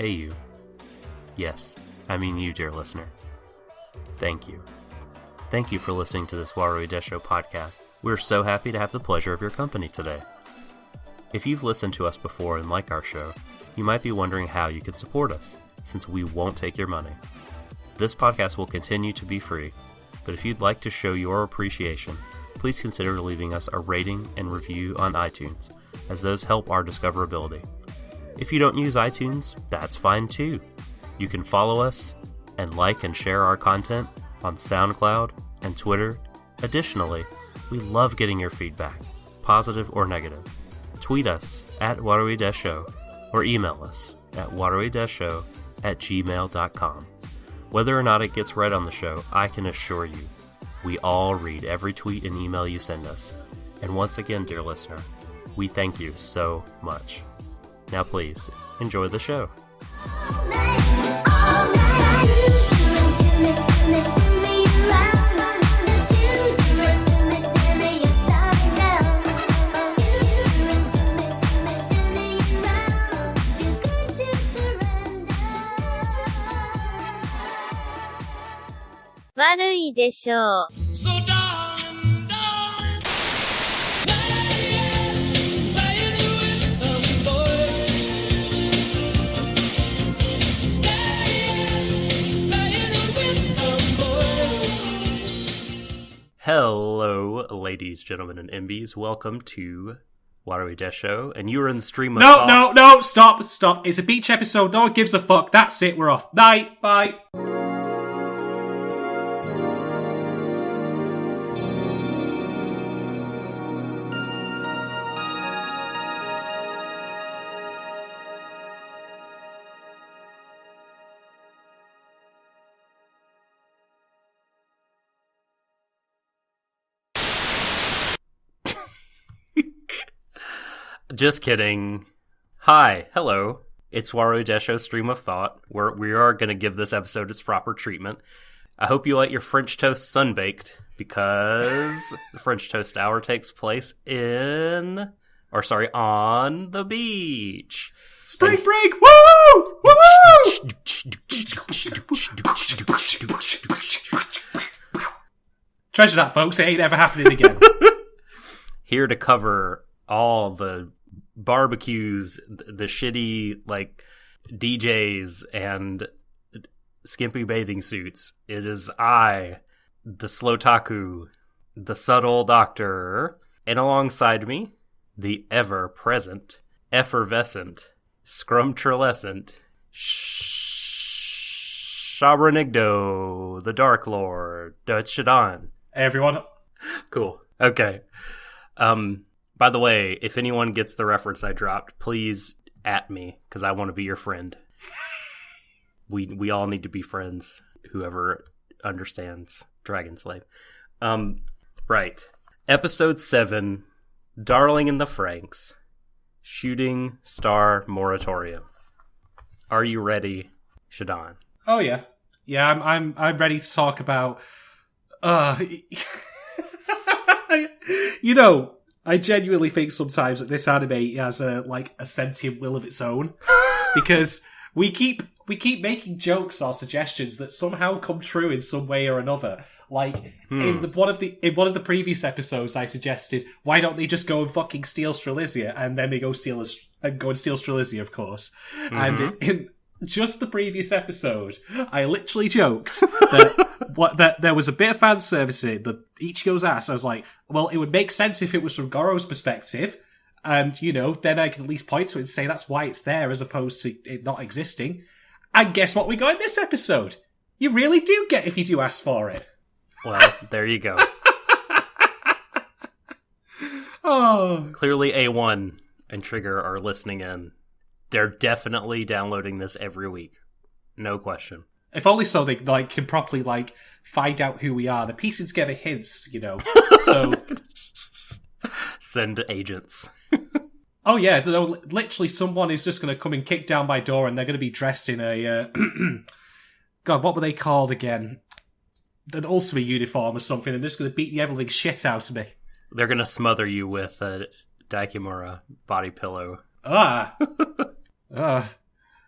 pay you. Yes, I mean you, dear listener. Thank you. Thank you for listening to this Warui Deshou podcast. We're so happy to have the pleasure of your company today. If you've listened to us before and like our show, you might be wondering how you could support us, since we won't take your money. This podcast will continue to be free, but if you'd like to show your appreciation, please consider leaving us a rating and review on iTunes, as those help our discoverability. If you don't use iTunes, that's fine too. You can follow us and like and share our content on SoundCloud and Twitter. Additionally, we love getting your feedback, positive or negative. Tweet us at Warui Deshou or email us at waruideshow@gmail.com. Whether or not it gets read on the show, I can assure you, we all read every tweet and email you send us. And once again, dear listener, we thank you so much. Now please, enjoy the show. Warui Deshou. So darling, darling, playing with the boys, staying, playing with the boys. Hello, ladies, gentlemen, and MBs. Welcome to Warui Deshou, and you are in the stream of No, stop. It's a beach episode, no one gives a fuck. That's it, we're off. Night, bye. Just kidding. Hi, hello. It's Warui Deshou Stream of Thought, where we are going to give this episode its proper treatment. I hope you like your French toast sun-baked, because the French toast hour takes place on the beach. Spring break, woo! Woo! Treasure that, folks. It ain't ever happening again. Here to cover all the barbecues, the shitty, DJs and skimpy bathing suits. It is I, the Slotaku, the subtle doctor, and alongside me, the ever-present, effervescent, scrumtrelescent, Shabranigdo, the Dark Lord, Shadan. Hey, everyone. Cool. Okay. By the way, if anyone gets the reference I dropped, please at me, because I want to be your friend. We all need to be friends, whoever understands Dragon Slave. Right. Episode 7, Darling in the Franxx, Shooting Star Moratorium. Are you ready, Shadan? Oh yeah. Yeah, I'm ready to talk about I genuinely think sometimes that this anime has a sentient will of its own, because we keep making jokes or suggestions that somehow come true in some way or another. In one of the previous episodes, I suggested, why don't they just go and fucking steal Strelizia, and then they go and steal Strelizia, of course. Mm-hmm. And in just the previous episode, I literally joked that there was a bit of fan service in it, that Ichigo's ass. I was like, well, it would make sense if it was from Goro's perspective, and, then I could at least point to it and say that's why it's there, as opposed to it not existing. And guess what we got in this episode? You really do get if you do ask for it. Well, there you go. Oh. Clearly A1 and Trigger are listening in. They're definitely downloading this every week. No question. If only so they can properly find out who we are. They're piecing together hints, So send agents. Oh yeah, literally someone is just going to come and kick down my door, and they're going to be dressed in a God, what were they called again? An Ultima uniform or something, and they're just going to beat the everything shit out of me. They're going to smother you with a Daikimura body pillow.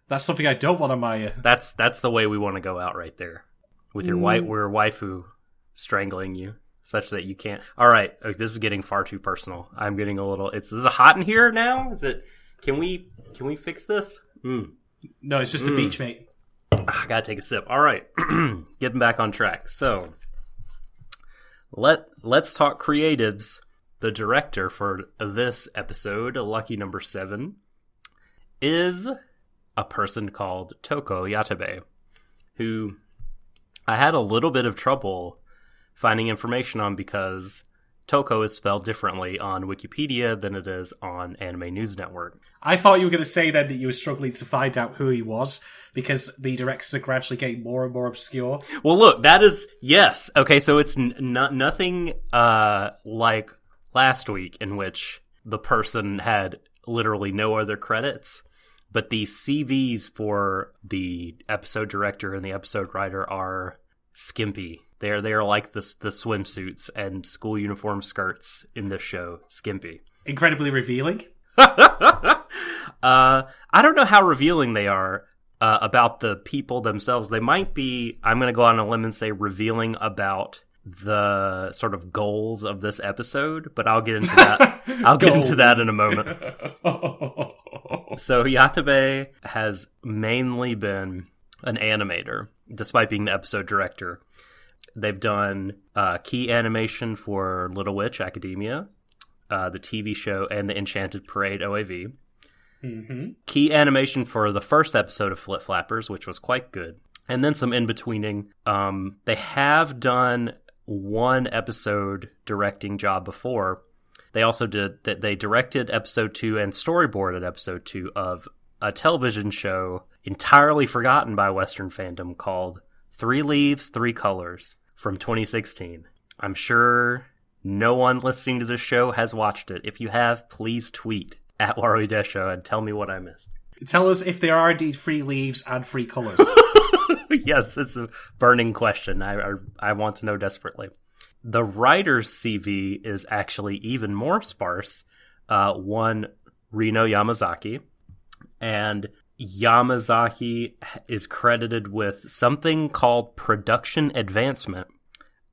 That's something I don't want on my... That's the way we want to go out right there. With your waifu strangling you, such that you can't... Alright, this is getting far too personal. I'm getting a little... Is it hot in here now? Is it... Can we fix this? No, it's just the beach, mate. I gotta take a sip. Alright, getting back on track. So, let's talk creatives. The director for this episode, lucky number 7, is a person called Toko Yatabe, who I had a little bit of trouble finding information on because Toko is spelled differently on Wikipedia than it is on Anime News Network. I thought you were going to say then that you were struggling to find out who he was because the directors are gradually getting more and more obscure. Well, look, that is... Yes. Okay, so it's nothing like last week in which the person had literally no other credits, but the CVs for the episode director and the episode writer are skimpy. They're like the swimsuits and school uniform skirts in this show. Skimpy. Incredibly revealing. I don't know how revealing they are about the people themselves. They might be, I'm going to go on a limb and say, revealing about the sort of goals of this episode, but I'll get into that. I'll get into that in a moment. So Yatabe has mainly been an animator, despite being the episode director. They've done key animation for Little Witch Academia, the TV show, and the Enchanted Parade OAV. Mm-hmm. Key animation for the first episode of Flip Flappers, which was quite good. And then some in-betweening. They have done one episode directing job before. They also they directed episode 2 and storyboarded episode 2 of a television show entirely forgotten by Western fandom called 3 Leaves, 3 Colors from 2016. I'm sure no one listening to this show has watched it. If you have, please tweet at Warui Deshou and tell me what I missed. Tell us if there are indeed 3 leaves and 3 colors. Yes, it's a burning question. I want to know desperately. The writer's CV is actually even more sparse. One, Rino Yamazaki. And Yamazaki is credited with something called production advancement,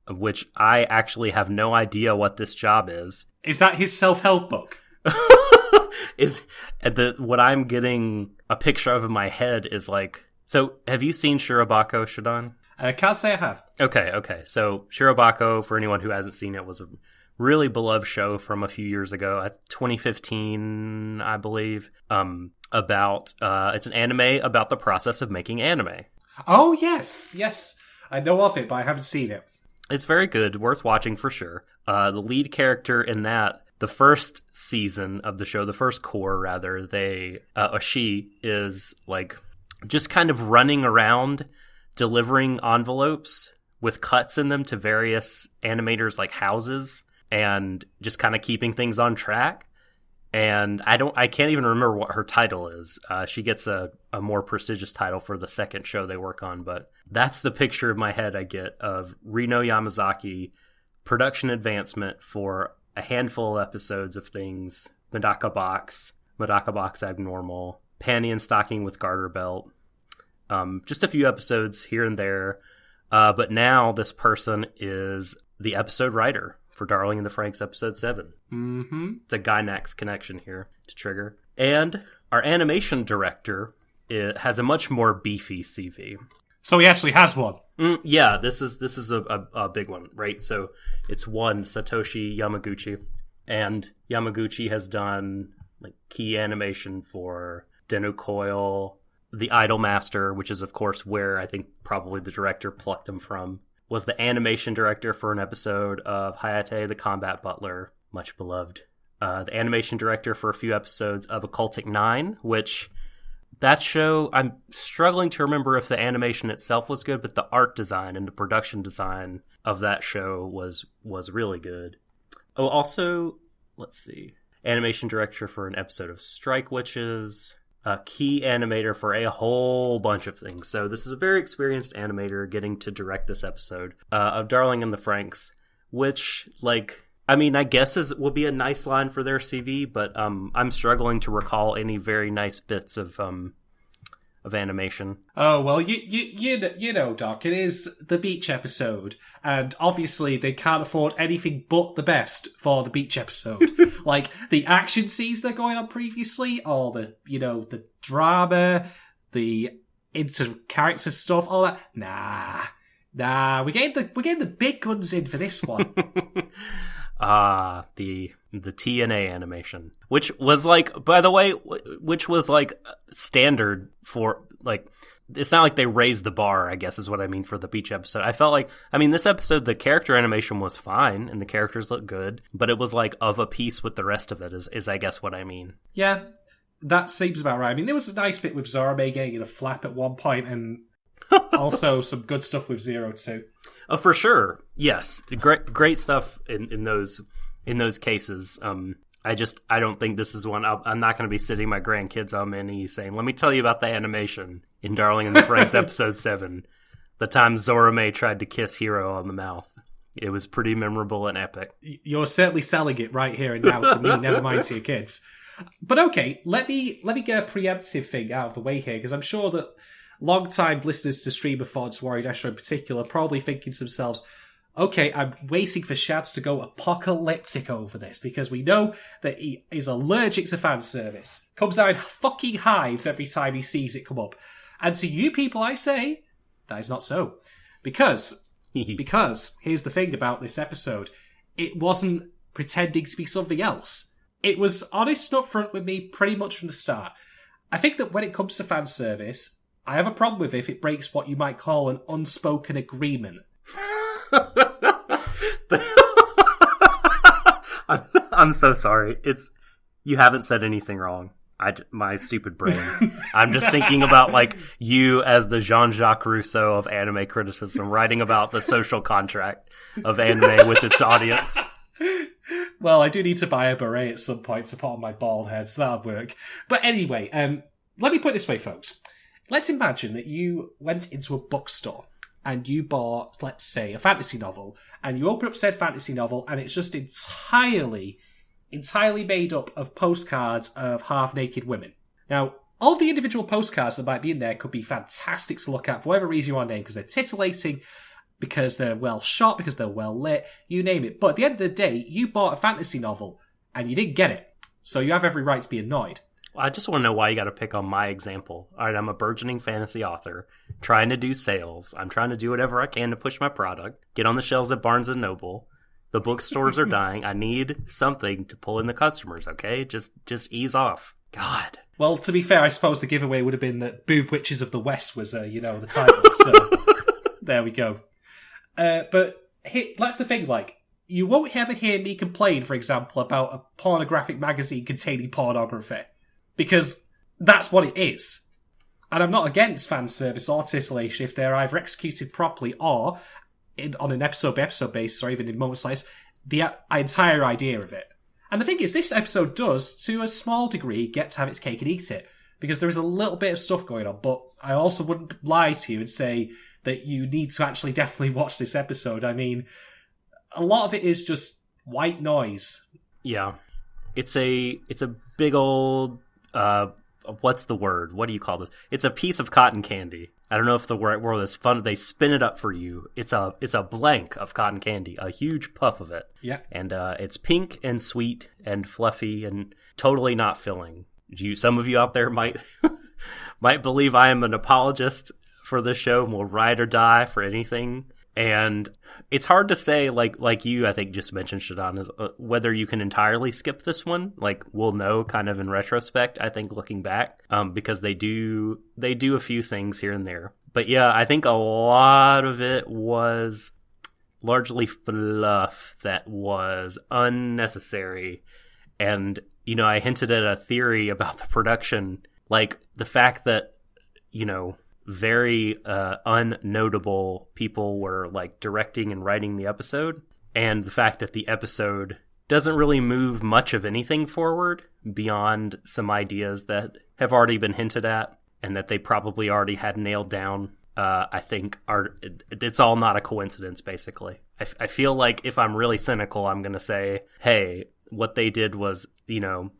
which I actually have no idea what this job is. Is that his self-help book? What I'm getting a picture of in my head is like... So, have you seen Shirobako, Shadon? I can't say I have. Okay. So, Shirobako, for anyone who hasn't seen it, was a really beloved show from a few years ago, 2015, I believe. It's an anime about the process of making anime. Oh, yes. I know of it, but I haven't seen it. It's very good, worth watching for sure. The lead character in that, the first season of the show, the first core, rather, she is like... just kind of running around delivering envelopes with cuts in them to various animators' like houses and just kind of keeping things on track. And I can't even remember what her title is. She gets a more prestigious title for the second show they work on, but that's the picture in my head I get of Rino Yamazaki production advancement for a handful of episodes of things. Medaka Box Abnormal, Panty and Stocking with Garter Belt. Just a few episodes here and there. But now this person is the episode writer for Darling in the Franxx episode 7. Mm-hmm. It's a Gynax connection here to trigger. And our animation director has a much more beefy CV. So he actually has one. Yeah, this is a big one, right? So it's one Satoshi Yamaguchi. And Yamaguchi has done like key animation for Denu Coil, The Idol Master, which is, of course, where I think probably the director plucked him from, was the animation director for an episode of Hayate the Combat Butler, much beloved. The animation director for a few episodes of Occultic 9, which that show, I'm struggling to remember if the animation itself was good, but the art design and the production design of that show was really good. Oh, also, let's see, animation director for an episode of Strike Witches, a key animator for a whole bunch of things. So this is a very experienced animator getting to direct this episode of Darling in the Franxx, which, like, I mean, I guess would be a nice line for their CV, but I'm struggling to recall any very nice bits of of animation. Oh, well, you know, Doc, it is the beach episode, and obviously they can't afford anything but the best for the beach episode. Like, the action scenes that are going on previously, or the drama, the inter-character stuff, all that. Nah, we're getting the big guns in for this one. The TNA animation, which was like, by the way, standard for, like, it's not like they raised the bar, I guess is what I mean, for the beach episode. I felt like, this episode, the character animation was fine and the characters looked good, but it was like of a piece with the rest of it is I guess what I mean. Yeah, that seems about right. There was a nice bit with Zorome getting in a flap at one point, and also some good stuff with Zero too. Oh, for sure. Yes. Great stuff in those cases. I don't think this is one. I'm not going to be sitting my grandkids on my knee saying, let me tell you about the animation in Darling in the Franxx episode 7. The time Zorome tried to kiss Hiro on the mouth. It was pretty memorable and epic. You're certainly selling it right here and now to me, never mind to your kids. But okay, let me get a preemptive thing out of the way here, because I'm sure that long-time listeners to Streamer Thoughts, Warui Deshou in particular, are probably thinking to themselves, okay, I'm waiting for Shads to go apocalyptic over this, because we know that he is allergic to fan service. Comes out in fucking hives every time he sees it come up. And to you people, I say, that is not so. Because here's the thing about this episode. It wasn't pretending to be something else. It was honest and upfront with me pretty much from the start. I think that when it comes to fan service, I have a problem with it if it breaks what you might call an unspoken agreement. I'm so sorry. You haven't said anything wrong. My stupid brain. I'm just thinking about, like, you as the Jean-Jacques Rousseau of anime criticism, writing about the social contract of anime with its audience. Well, I do need to buy a beret at some point to put on my bald head, so that'll work. But anyway, let me put it this way, folks. Let's imagine that you went into a bookstore and you bought, let's say, a fantasy novel, and you open up said fantasy novel, and it's just entirely made up of postcards of half-naked women. Now, all the individual postcards that might be in there could be fantastic to look at for whatever reason you want to name, because they're titillating, because they're well shot, because they're well lit, you name it. But at the end of the day, you bought a fantasy novel, and you didn't get it. So you have every right to be annoyed. I just want to know why you got to pick on my example. All right, I'm a burgeoning fantasy author, trying to do sales. I'm trying to do whatever I can to push my product, get on the shelves at Barnes & Noble. The bookstores are dying. I need something to pull in the customers, okay? Just ease off. God. Well, to be fair, I suppose the giveaway would have been that Boob Witches of the West was, the title. So there we go. But that's the thing, like, you won't ever hear me complain, for example, about a pornographic magazine containing pornography. Because that's what it is. And I'm not against fan service or titillation if they're either executed properly or, on an episode-by-episode basis, or even in moments like this, the entire idea of it. And the thing is, this episode does, to a small degree, get to have its cake and eat it. Because there is a little bit of stuff going on, but I also wouldn't lie to you and say that you need to actually definitely watch this episode. I mean, a lot of it is just white noise. Yeah. It's a big old... what's the word? What do you call this? It's a piece of cotton candy. I don't know if the right word is fun. They spin it up for you. It's a blank of cotton candy, a huge puff of it. Yeah. And it's pink and sweet and fluffy and totally not filling. Some of you out there might believe I am an apologist for this show and will ride or die for anything. And it's hard to say, like you, I think, just mentioned, Shadon, is whether you can entirely skip this one. Like, we'll know kind of in retrospect, I think, looking back, because they do a few things here and there. But yeah, I think a lot of it was largely fluff that was unnecessary. And, I hinted at a theory about the production, like the fact that, very unnotable people were like directing and writing the episode, and the fact that the episode doesn't really move much of anything forward beyond some ideas that have already been hinted at and that they probably already had nailed down. I think it's all not a coincidence, basically. I feel like if I'm really cynical, I'm going to say, hey, what they did was, the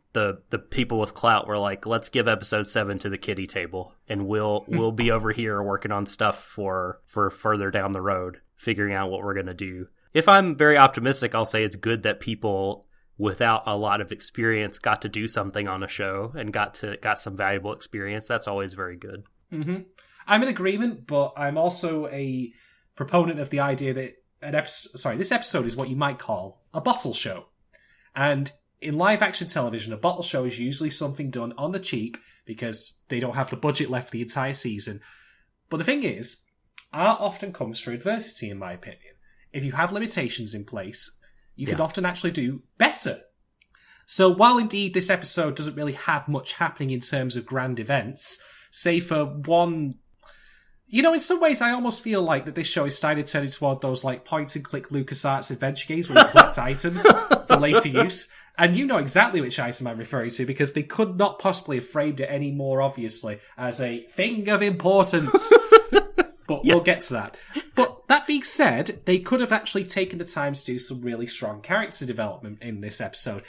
the people with clout were like, let's give episode 7 to the kiddie table, and we'll be over here working on stuff for further down the road, figuring out what we're gonna do. If I'm very optimistic, I'll say it's good that people without a lot of experience got to do something on a show and got some valuable experience. That's always very good. Mm-hmm. I'm in agreement, but I'm also a proponent of the idea that this episode is what you might call a bottle show. And in live action television, a bottle show is usually something done on the cheap because they don't have the budget left the entire season. But the thing is, art often comes through adversity, in my opinion. If you have limitations in place, you can often actually do better. So while indeed this episode doesn't really have much happening in terms of grand events, say for one... You know, in some ways, I almost feel like that this show is starting to turn into one of those like point-and-click LucasArts adventure games where you collect items for later use. And you know exactly which item I'm referring to because they could not possibly have framed it any more obviously as a thing of importance. But we'll get to that. But that being said, they could have actually taken the time to do some really strong character development in this episode.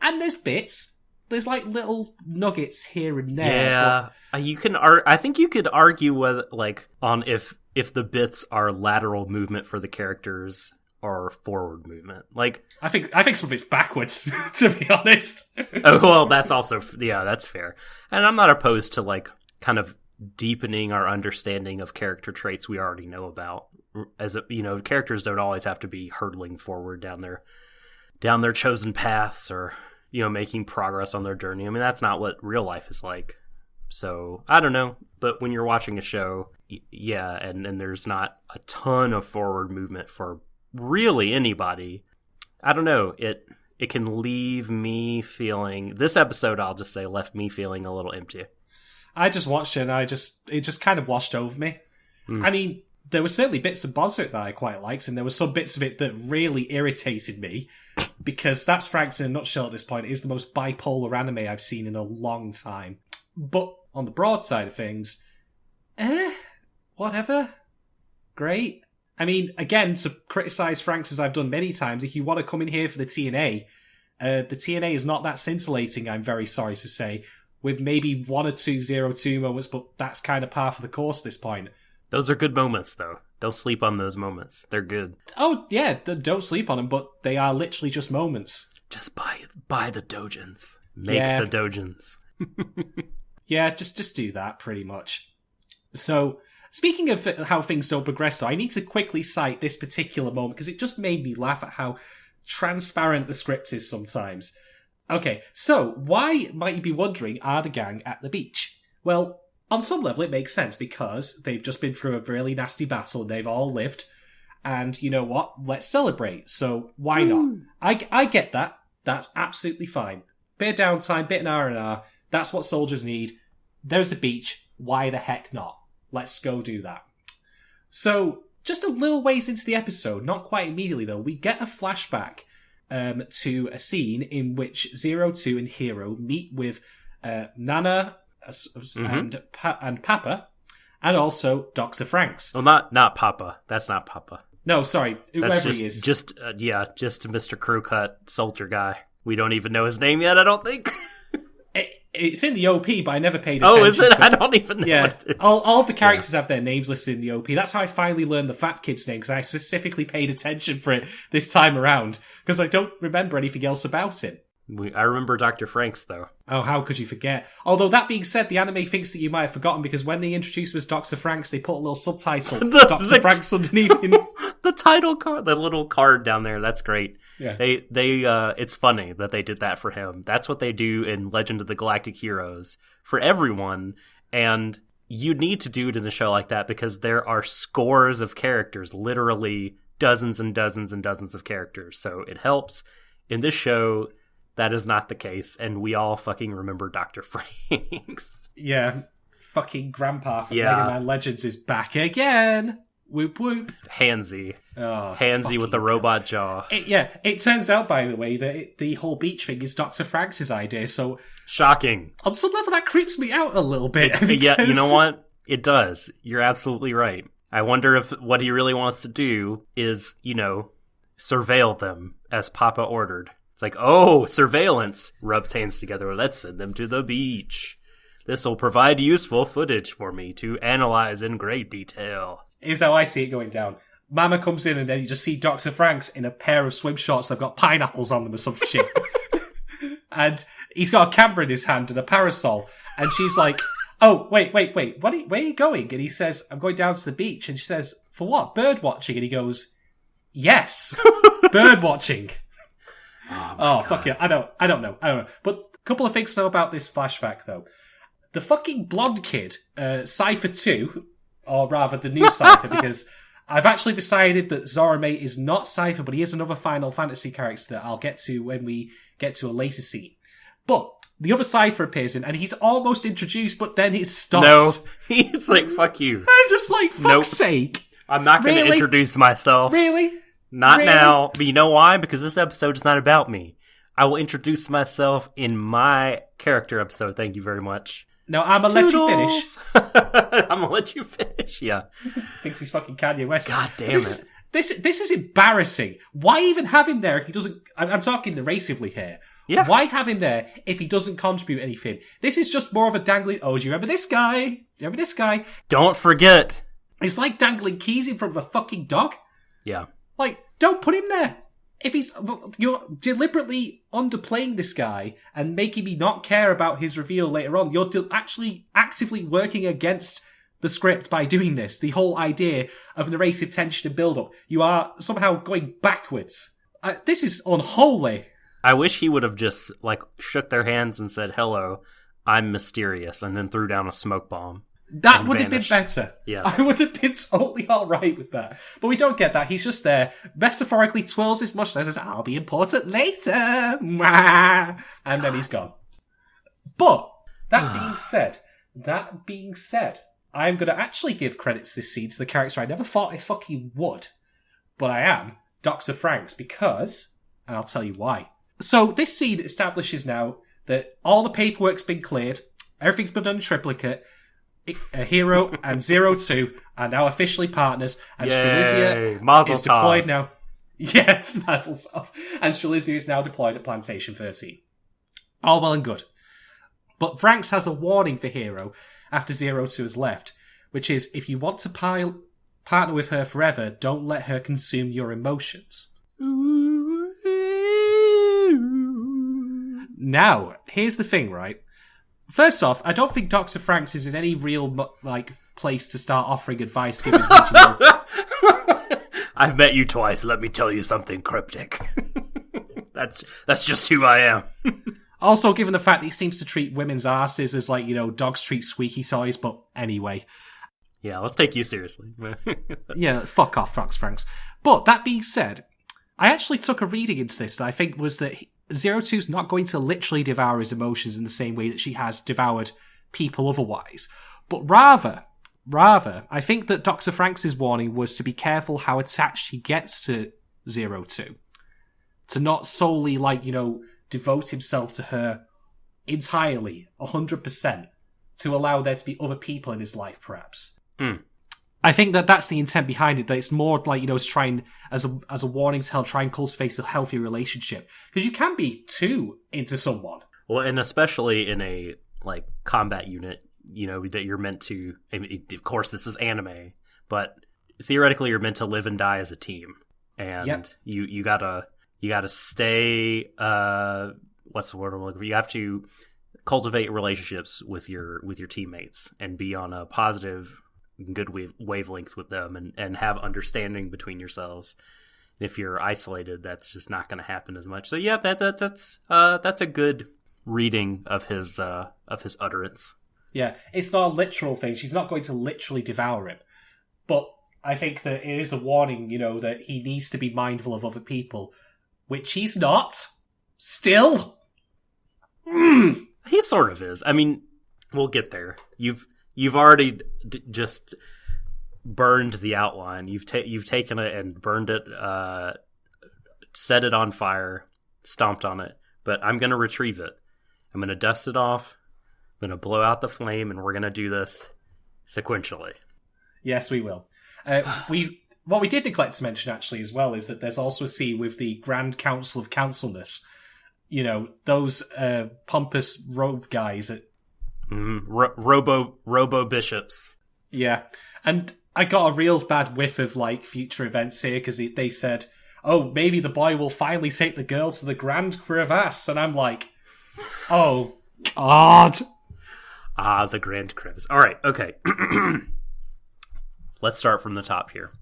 And there's like little nuggets here and there. Yeah, I think you could argue whether on if the bits are lateral movement for the characters or forward movement. Like I think some of it's backwards, to be honest. Oh well, that's fair. And I'm not opposed to kind of deepening our understanding of character traits we already know about. As characters don't always have to be hurtling forward down their chosen paths or making progress on their journey. I mean, that's not what real life is like. So I don't know, but when you're watching a show, and there's not a ton of forward movement for really anybody, I don't know. It can leave me feeling. This episode, I'll just say, left me feeling a little empty. I just watched it and it just kind of washed over me. I mean, there were certainly bits and bobs of it that I quite liked, and there were some bits of it that really irritated me, because that's Franxx in a nutshell at this point. It is the most bipolar anime I've seen in a long time. But on the broad side of things, whatever. Great. I mean, again, to criticise Franxx as I've done many times, if you want to come in here for the TNA, the TNA is not that scintillating, I'm very sorry to say, with maybe 1 or 2 0-2 moments, but that's kind of par for the course at this point. Those are good moments, though. Don't sleep on those moments. They're good. Oh, yeah, don't sleep on them, but they are literally just moments. Just buy the dojins. Make the dojins. Yeah, just do that, pretty much. So, speaking of how things don't progress, though, I need to quickly cite this particular moment, because it just made me laugh at how transparent the script is sometimes. Okay, so why, might you be wondering, are the gang at the beach? Well, on some level it makes sense because they've just been through a really nasty battle and they've all lived. And you know what? Let's celebrate. So why not? I get that. That's absolutely fine. Bit of downtime, bit of R&R. That's what soldiers need. There's the beach. Why the heck not? Let's go do that. So, just a little ways into the episode, not quite immediately though, we get a flashback to a scene in which 02 and Hero meet with Nana and Papa, and also Dr. Franxx. Well, not Papa. That's not Papa. No, sorry, whoever he is. Just Mr. Crew Cut soldier guy. We don't even know his name yet, I don't think. It's in the OP, but I never paid attention. Oh, is it? I don't even know what it is. All of the characters have their names listed in the OP. That's how I finally learned the fat kid's name, because I specifically paid attention for it this time around, because I don't remember anything else about it. I remember Dr. Franxx, though. Oh, how could you forget? Although, that being said, the anime thinks that you might have forgotten, because when they introduced him as Dr. Franxx, they put a little subtitle, Dr. Franxx, underneath him. The title card, the little card down there, that's great. Yeah. They it's funny that they did that for him. That's what they do in Legend of the Galactic Heroes for everyone, and you need to do it in a show like that because there are scores of characters, literally dozens and dozens and dozens of characters, so it helps. In this show, that is not the case, and we all fucking remember Dr. Franxx. Yeah, fucking Grandpa from Mega Man Legends is back again. Whoop whoop. Handsy. Oh, Handsy with the robot jaw. It turns out, by the way, that the whole beach thing is Dr. Franxx's idea, so... Shocking. On some level, that creeps me out a little bit. Yeah, you know what? It does. You're absolutely right. I wonder if what he really wants to do is, surveil them, as Papa ordered. It's It's like, oh, surveillance. Rubs hands together. Let's send them to the beach. This will provide useful footage for me to analyze in great detail. Here's how I see it going down. Mama comes in and then you just see Dr. Franxx in a pair of swim shorts that have got pineapples on them or some shit. And he's got a camera in his hand and a parasol. And she's like, oh, wait. Where are you going? And he says, I'm going down to the beach. And she says, for what? Bird watching? And he goes, yes, bird watching. Oh fuck yeah. I don't know. But a couple of things to know about this flashback, though. The fucking blonde kid, Cypher 2, or rather the new Cypher, because I've actually decided that Zorome is not Cypher, but he is another Final Fantasy character that I'll get to when we get to a later scene. But the other Cypher appears in, and he's almost introduced, but then he's stopped. No, he's like, fuck you. I'm just like, fuck's sake. I'm not going to introduce myself. Really? Not now. But you know why? Because this episode is not about me. I will introduce myself in my character episode. Thank you very much. No, I'm gonna let you finish. I'm gonna let you finish, yeah. Thinks he's fucking Kanye West. God damn it. This is embarrassing. Why even have him there if he doesn't... I'm talking derisively here. Yeah. Why have him there if he doesn't contribute anything? This is just more of a dangling... Oh, do you remember this guy? Do you remember this guy? Don't forget. It's like dangling keys in front of a fucking dog. Yeah. Like, don't put him there. If he's... You're deliberately underplaying this guy and making me not care about his reveal later on. You're actually actively working against the script by doing this. The whole idea of narrative tension and build-up. You are somehow going backwards. This is unholy. I wish he would have just, like, shook their hands and said, hello, I'm mysterious, and then threw down a smoke bomb. That would have been better. Yes. I would have been totally alright with that. But we don't get that. He's just there, metaphorically twirls his mustache and says, I'll be important later. And then he's gone. But, that being said, I'm going to actually give credits this scene to the character I never thought I fucking would. But I am, Dr. Franxx, because, and I'll tell you why. So, this scene establishes now that all the paperwork's been cleared, everything's been done in triplicate, Hero and 02 are now officially partners, and Strelizia is deployed now. Yes, Mazel Tov. And Strelizia is now deployed at Plantation 13. All well and good. But Franxx has a warning for Hero after 02 has left, which is, if you want to partner with her forever, don't let her consume your emotions. Now, here's the thing, right? First off, I don't think Dr. Franxx is in any real, place to start offering advice given I've met you twice, let me tell you something cryptic. That's just who I am. Also, given the fact that he seems to treat women's asses as, dogs treat squeaky toys, but anyway. Yeah, let's take you seriously. Yeah, fuck off, Franxx. But, that being said, I actually took a reading into this that I think was that 02's not going to literally devour his emotions in the same way that she has devoured people otherwise. But rather, I think that Dr. Franxx's warning was to be careful how attached he gets to 02. To not solely, devote himself to her entirely, 100%, to allow there to be other people in his life, perhaps. I think that that's the intent behind it, that it's more to try and, as a warning to help try and cultivate a healthy relationship. Because you can be too into someone. Well, and especially in a, combat unit, that you're meant to, of course this is anime, but theoretically you're meant to live and die as a team. And you gotta stay, what's the word I'm looking for? You have to cultivate relationships with your teammates and be on a positive, good wavelength with them and have understanding between yourselves. If you're isolated, that's just not going to happen as much. So yeah, that's a good reading of his utterance. Yeah, it's not a literal thing. She's not going to literally devour him, but I think that it is a warning, that he needs to be mindful of other people, which he's not. Still, he sort of is. I mean, we'll get there. You've already just burned the outline. You've taken it and burned it, set it on fire, stomped on it. But I'm going to retrieve it. I'm going to dust it off. I'm going to blow out the flame, and we're going to do this sequentially. Yes, we will. What we did neglect to mention, actually, as well, is that there's also a scene with the Grand Council of Councilness, those pompous robe guys at Robo bishops. Yeah, and I got a real bad whiff of like future events here because they said, "Oh, maybe the boy will finally take the girl to the Grand Crevasse," and I'm like, "Oh God!" The Grand Crevasse. All right, okay. Let's start from the top here.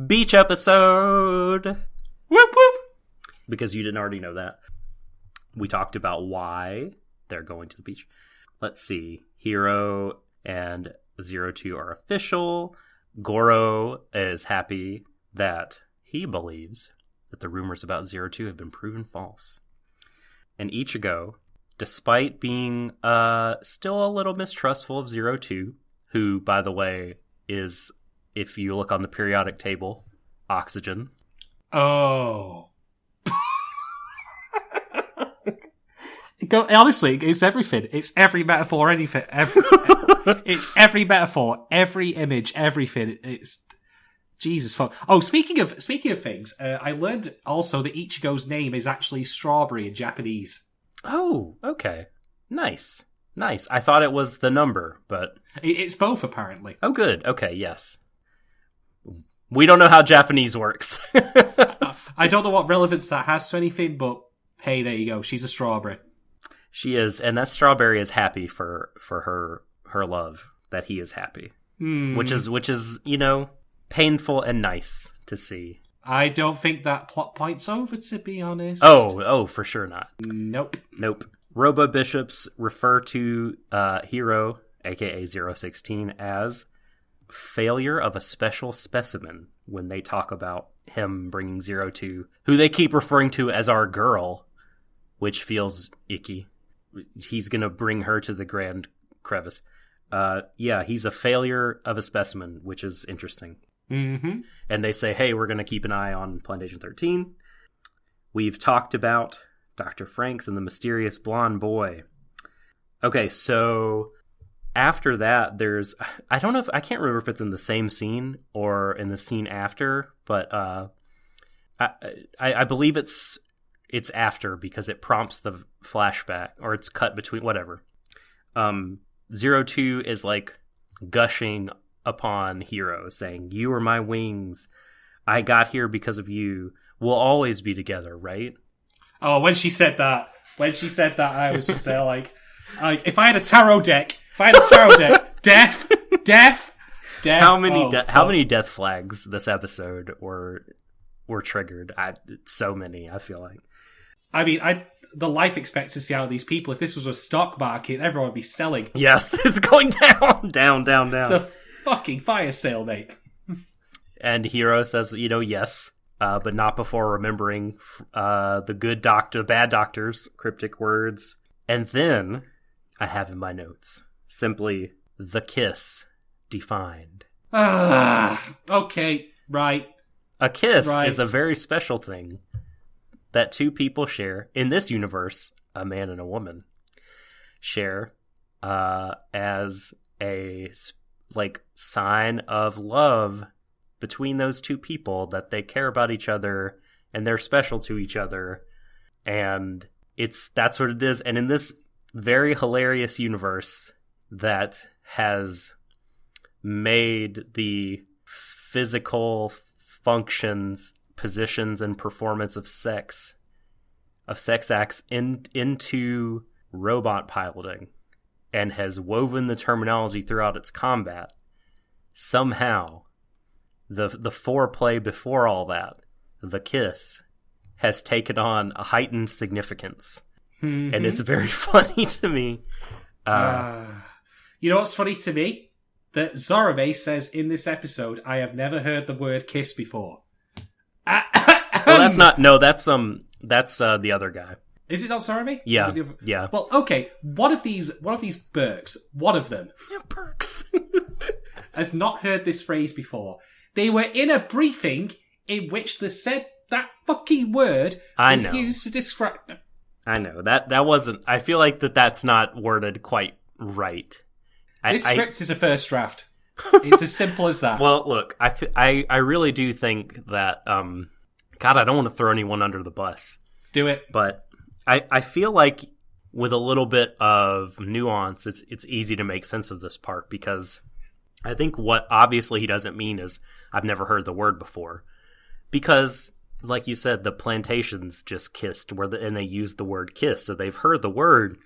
Beach episode. Whoop whoop. Because you didn't already know that. We talked about why they're going to the beach. Let's see. Hiro and 02 are official. Goro is happy that he believes that the rumors about 02 have been proven false. And Ichigo, despite being still a little mistrustful of 02, who, by the way, is, if you look on the periodic table, oxygen. Oh. Honestly, it's everything. It's every metaphor, anything. It's every metaphor, every image, everything. It's Jesus fuck. Oh, speaking of things, I learned also that Ichigo's name is actually Strawberry in Japanese. Oh, okay, nice. I thought it was the number, but it's both apparently. Oh, good. Okay, yes. We don't know how Japanese works. I don't know what relevance that has to anything, but hey, there you go. She's a strawberry. She is, and that Strawberry is happy for her love, that he is happy. Which is, painful and nice to see. I don't think that plot point's over, to be honest. Oh, for sure not. Nope. Robo Bishops refer to Hiro, aka 016, as failure of a special specimen when they talk about him bringing 02, who they keep referring to as our girl, which feels icky. He's going to bring her to the Grand Crevasse. He's a failure of a specimen, which is interesting. Mm-hmm. And they say, hey, we're going to keep an eye on Plantation 13. We've talked about Dr. Franxx and the mysterious blonde boy. Okay, so after that, I can't remember if it's in the same scene or in the scene after, but I believe it's after because it prompts the flashback, or it's cut between, whatever. 02 is like gushing upon Hiro, saying, "You are my wings. I got here because of you. We'll always be together, right?" Oh, when she said that, I was just there like if I had a tarot deck, death. How many death flags this episode were triggered? So many, I feel like. I mean, the life expectancy out of these people, if this was a stock market, everyone would be selling. Yes, it's going down. It's a fucking fire sale, mate. And Hiro says, yes, but not before remembering the good doctor, bad doctor's cryptic words. And then I have in my notes simply the kiss defined. Okay, right. A kiss is a very special thing that two people share in this universe, a man and a woman share as a sign of love between those two people, that they care about each other and they're special to each other, and that's what it is. And in this very hilarious universe that has made the physical functions, positions, and performance of sex acts into robot piloting, and has woven the terminology throughout its combat, somehow the foreplay before all that, the kiss, has taken on a heightened significance. Mm-hmm. And it's very funny to me. You know what's funny to me? That Zorome says in this episode, "I have never heard the word kiss before." Well, that's not. No, that's the other guy. Is it not Zorome? Yeah, yeah. Well, okay. One of these Burks, one of them, Burks, has not heard this phrase before. They were in a briefing in which they said that fucking word was used to describe them. I know that wasn't. I feel like that's not worded quite right. This script is a first draft. It's as simple as that. Well, look, I really do think that. God, I don't want to throw anyone under the bus. Do it. But I feel like with a little bit of nuance, it's easy to make sense of this part, because I think what obviously he doesn't mean is I've never heard the word before, because like you said, the plantations just kissed and they used the word kiss, so they've heard the word,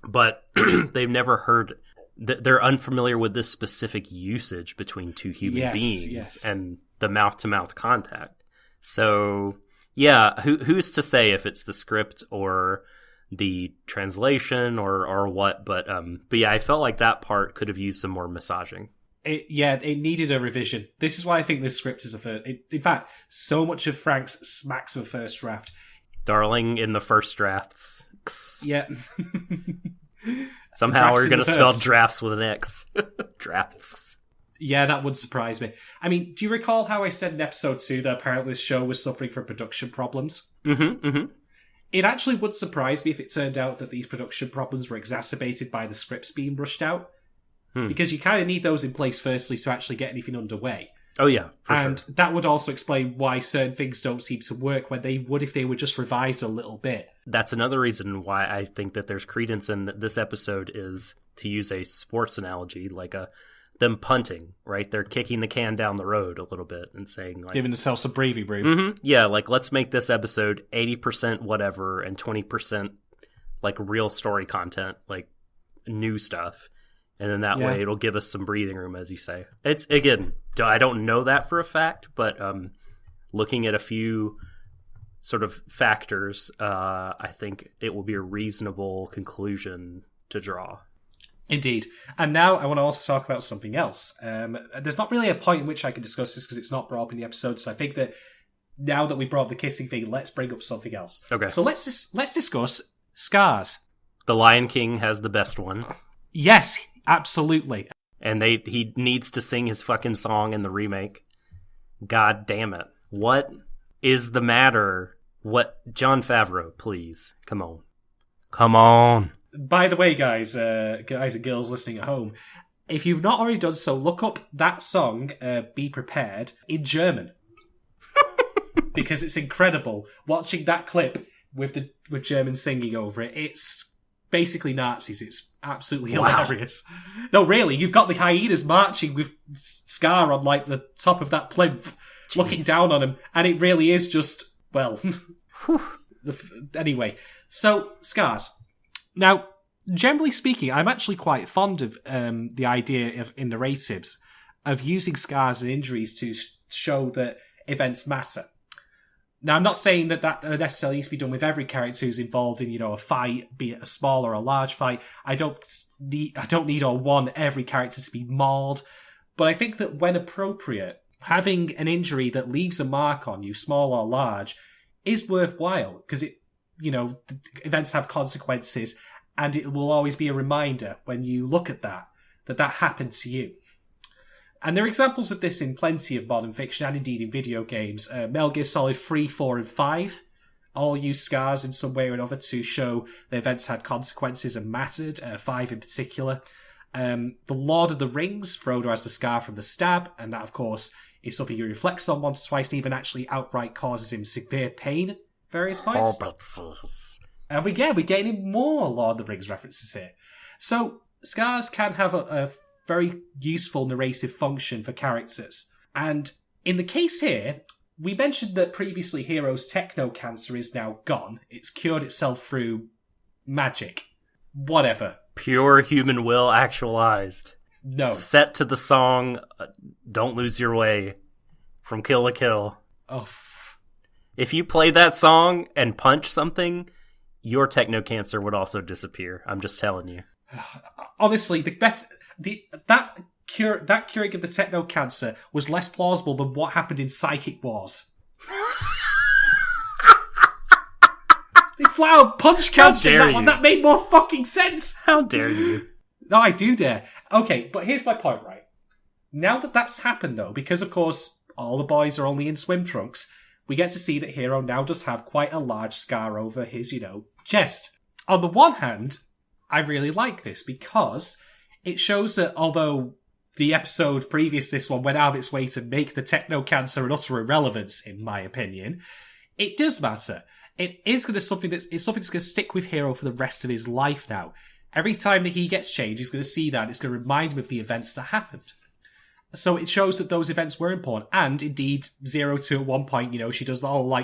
but they've never heard. They're unfamiliar with this specific usage between two human beings and the mouth-to-mouth contact. So, yeah, who's to say if it's the script or the translation or what? But yeah, I felt like that part could have used some more massaging. It needed a revision. This is why I think this script is a first. In fact, so much of Franxx smacks of a first draft. Darling in the first drafts. Yeah. Somehow we're going to spell drafts with an X. Drafts. Yeah, that would surprise me. I mean, do you recall how I said in episode 2 that apparently this show was suffering from production problems? Mm-hmm. It actually would surprise me if it turned out that these production problems were exacerbated by the scripts being rushed out. Because you kind of need those in place firstly to actually get anything underway. Oh, yeah, for and sure. that would also explain why certain things don't seem to work when they would if they were just revised a little bit. That's another reason why I think that there's credence in this episode is, to use a sports analogy, like them punting, right? They're kicking the can down the road a little bit and saying, like, giving themselves some breathing room. Mm-hmm, yeah, like, let's make this episode 80% whatever and 20% like real story content, like new stuff. And then that way it'll give us some breathing room, as you say. It's, again, I don't know that for a fact, but looking at a few sort of factors, I think it will be a reasonable conclusion to draw. Indeed. And now I want to also talk about something else. There's not really a point in which I can discuss this because it's not brought up in the episode, so I think that now that we brought up the kissing thing, let's bring up something else. Okay. So let's discuss scars. The Lion King has the best one. Yes, absolutely. And he needs to sing his fucking song in the remake. God damn it. What is the matter? What? Jon Favreau, please. Come on. Come on. By the way, guys and girls listening at home, if you've not already done so, look up that song, Be Prepared, in German. Because it's incredible. Watching that clip with German singing over it, it's basically Nazis. It's absolutely hilarious. No, really, you've got the hyenas marching with Scar on like the top of that plinth, looking down on him, and it really is just, well, anyway. So, scars. Now, generally speaking, I'm actually quite fond of the idea of, in narratives, of using scars and injuries to show that events matter. Now, I'm not saying that necessarily needs to be done with every character who's involved in, a fight, be it a small or a large fight. I don't need or want every character to be mauled, but I think that when appropriate, having an injury that leaves a mark on you, small or large, is worthwhile because events have consequences, and it will always be a reminder when you look at that happened to you. And there are examples of this in plenty of modern fiction and indeed in video games. Metal Gear Solid 3, 4, and 5 all use scars in some way or another to show the events had consequences and mattered, 5 in particular. The Lord of the Rings, Frodo has the scar from the stab, and that, of course, is something he reflects on once or twice and even actually outright causes him severe pain at various points. And we're getting more Lord of the Rings references here. So, scars can have a very useful narrative function for characters. And in the case here, we mentioned that previously Hero's techno cancer is now gone. It's cured itself through magic. Whatever. Pure human will actualized. No. Set to the song Don't Lose Your Way from Kill la Kill. Oh. If you play that song and punch something, your techno cancer would also disappear. I'm just telling you. Honestly, that curing of the techno cancer was less plausible than what happened in Psychic Wars. They flat out punch cancer in that one. That made more fucking sense. How dare you? No, I do dare. Okay, but here's my point, right? Now that that's happened, though, because of course all the boys are only in swim trunks, we get to see that Hero now does have quite a large scar over his, chest. On the one hand, I really like this because it shows that although the episode previous to this one went out of its way to make the techno cancer an utter irrelevance, in my opinion, it does matter. it's something that's going to stick with Hiro for the rest of his life now. Every time that he gets changed, he's going to see that. It's going to remind him of the events that happened. So it shows that those events were important. And indeed, 02 at one point, she does the whole,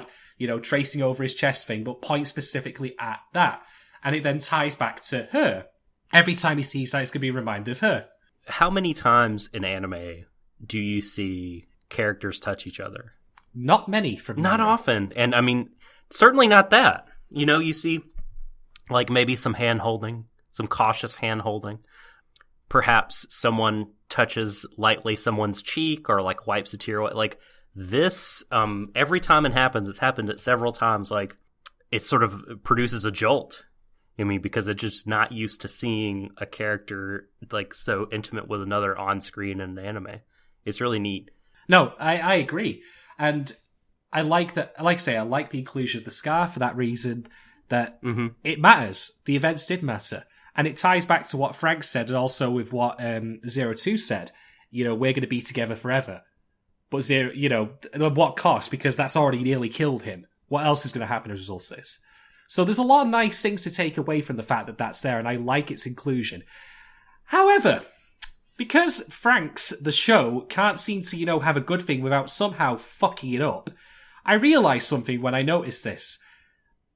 tracing over his chest thing, but points specifically at that. And it then ties back to her. Every time he sees that, it's going to be a reminder of her. How many times in anime do you see characters touch each other? Not many from Not memory. often. And I mean, certainly not that. You see maybe some hand holding, some cautious hand holding. Perhaps someone touches lightly someone's cheek or wipes a tear away. This, every time it happens, it's happened it several times, it sort of produces a jolt. I mean, because it's just not used to seeing a character so intimate with another on screen in an anime. It's really neat. No, I agree. And I like that. Like I say, I like the inclusion of the scar for that reason that it matters. The events did matter. And it ties back to what Frank said and also with what 02 said. We're going to be together forever. But at what cost? Because that's already nearly killed him. What else is going to happen as a result of this? So there's a lot of nice things to take away from the fact that that's there, and I like its inclusion. However, because Franxx, the show, can't seem to, have a good thing without somehow fucking it up, I realised something when I noticed this.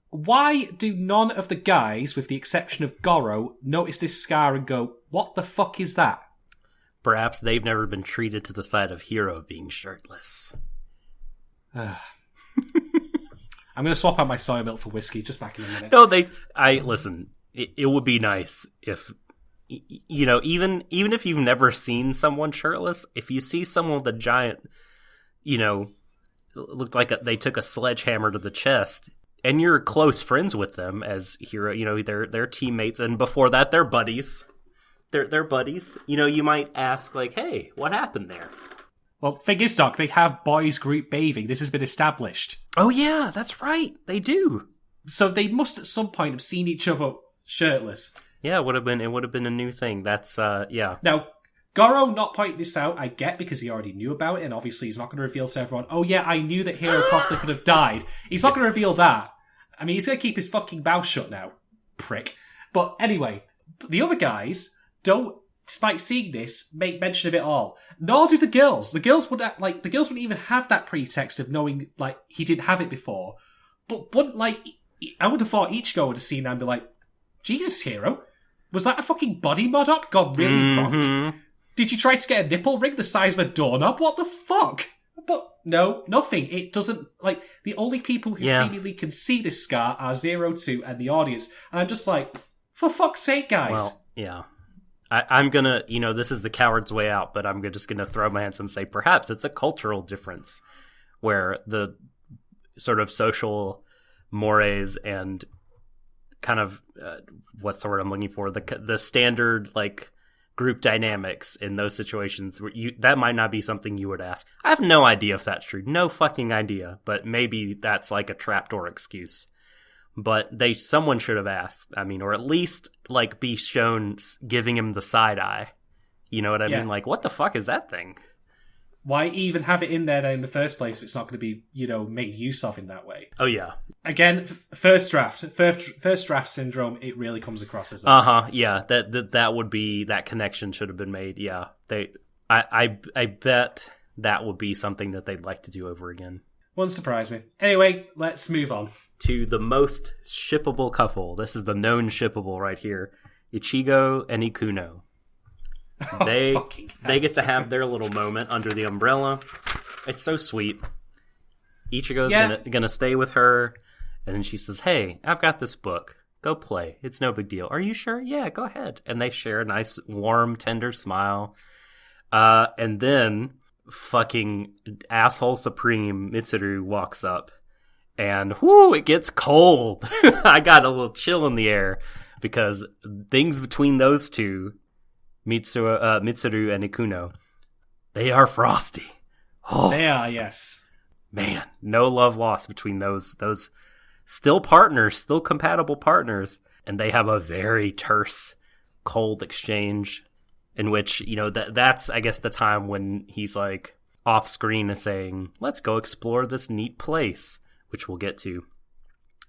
Why do none of the guys, with the exception of Goro, notice this scar and go, what the fuck is that? Perhaps they've never been treated to the sight of Hiro being shirtless. I'm going to swap out my soy milk for whiskey, just back in a minute. No, listen, it would be nice if, even if you've never seen someone shirtless, if you see someone with a giant, looked like they took a sledgehammer to the chest, and you're close friends with them as Hiro, they're teammates, and before that, they're buddies. They're buddies. You might ask, hey, what happened there? Well, thing is, Doc, they have boys group bathing. This has been established. Oh, yeah, that's right. They do. So they must at some point have seen each other shirtless. Yeah, it would have been a new thing. That's, yeah. Now, Goro not pointing this out, I get, because he already knew about it, and obviously he's not going to reveal to everyone, oh yeah, I knew that Hiro possibly could have died. He's not going to reveal that. I mean, he's going to keep his fucking mouth shut now. Prick. But anyway, the other guys don't, despite seeing this, make mention of it all. Nor do the girls. The girls wouldn't even have that pretext of knowing, he didn't have it before. But wouldn't, I would have thought each girl would have seen that and be like, Jesus, Hiro, was that a fucking body mod up gone really wrong? Did you try to get a nipple ring the size of a doorknob? What the fuck? But no, nothing. It doesn't, the only people who seemingly can see this scar are 02 and the audience. And I'm just like, for fuck's sake, guys. Well, yeah. I'm gonna, this is the coward's way out, but I'm just gonna throw my hands up and say perhaps it's a cultural difference where the sort of social mores and kind of what's the word I'm looking for, the standard group dynamics in those situations where that might not be something you would ask. I have no idea if that's true, no fucking idea, but maybe that's a trapdoor excuse. But someone should have asked. I mean, or at least be shown giving him the side eye. You know what I mean? What the fuck is that thing? Why even have it in there in the first place if it's not going to be, made use of in that way? Oh yeah. Again, first draft syndrome. It really comes across as that. Yeah. That would be, that connection should have been made. Yeah. I bet that would be something that they'd like to do over again. Wouldn't surprise me. Anyway, let's move on to the most shippable couple. This is the known shippable right here. Ichigo and Ikuno. They get to have their little moment under the umbrella. It's so sweet. Ichigo's gonna stay with her, and then she says, "Hey, I've got this book. Go play. It's no big deal. Are you sure? Yeah, go ahead." And they share a nice, warm, tender smile. And then fucking asshole supreme Mitsuru walks up. And whoo, it gets cold. I got a little chill in the air because things between those two, Mitsuru and Ikuno, they are frosty. Oh, they are, yes. Man, no love lost between those still partners, still compatible partners, and they have a very terse, cold exchange in which, that's I guess the time when he's off screen is saying, "Let's go explore this neat place," which we'll get to.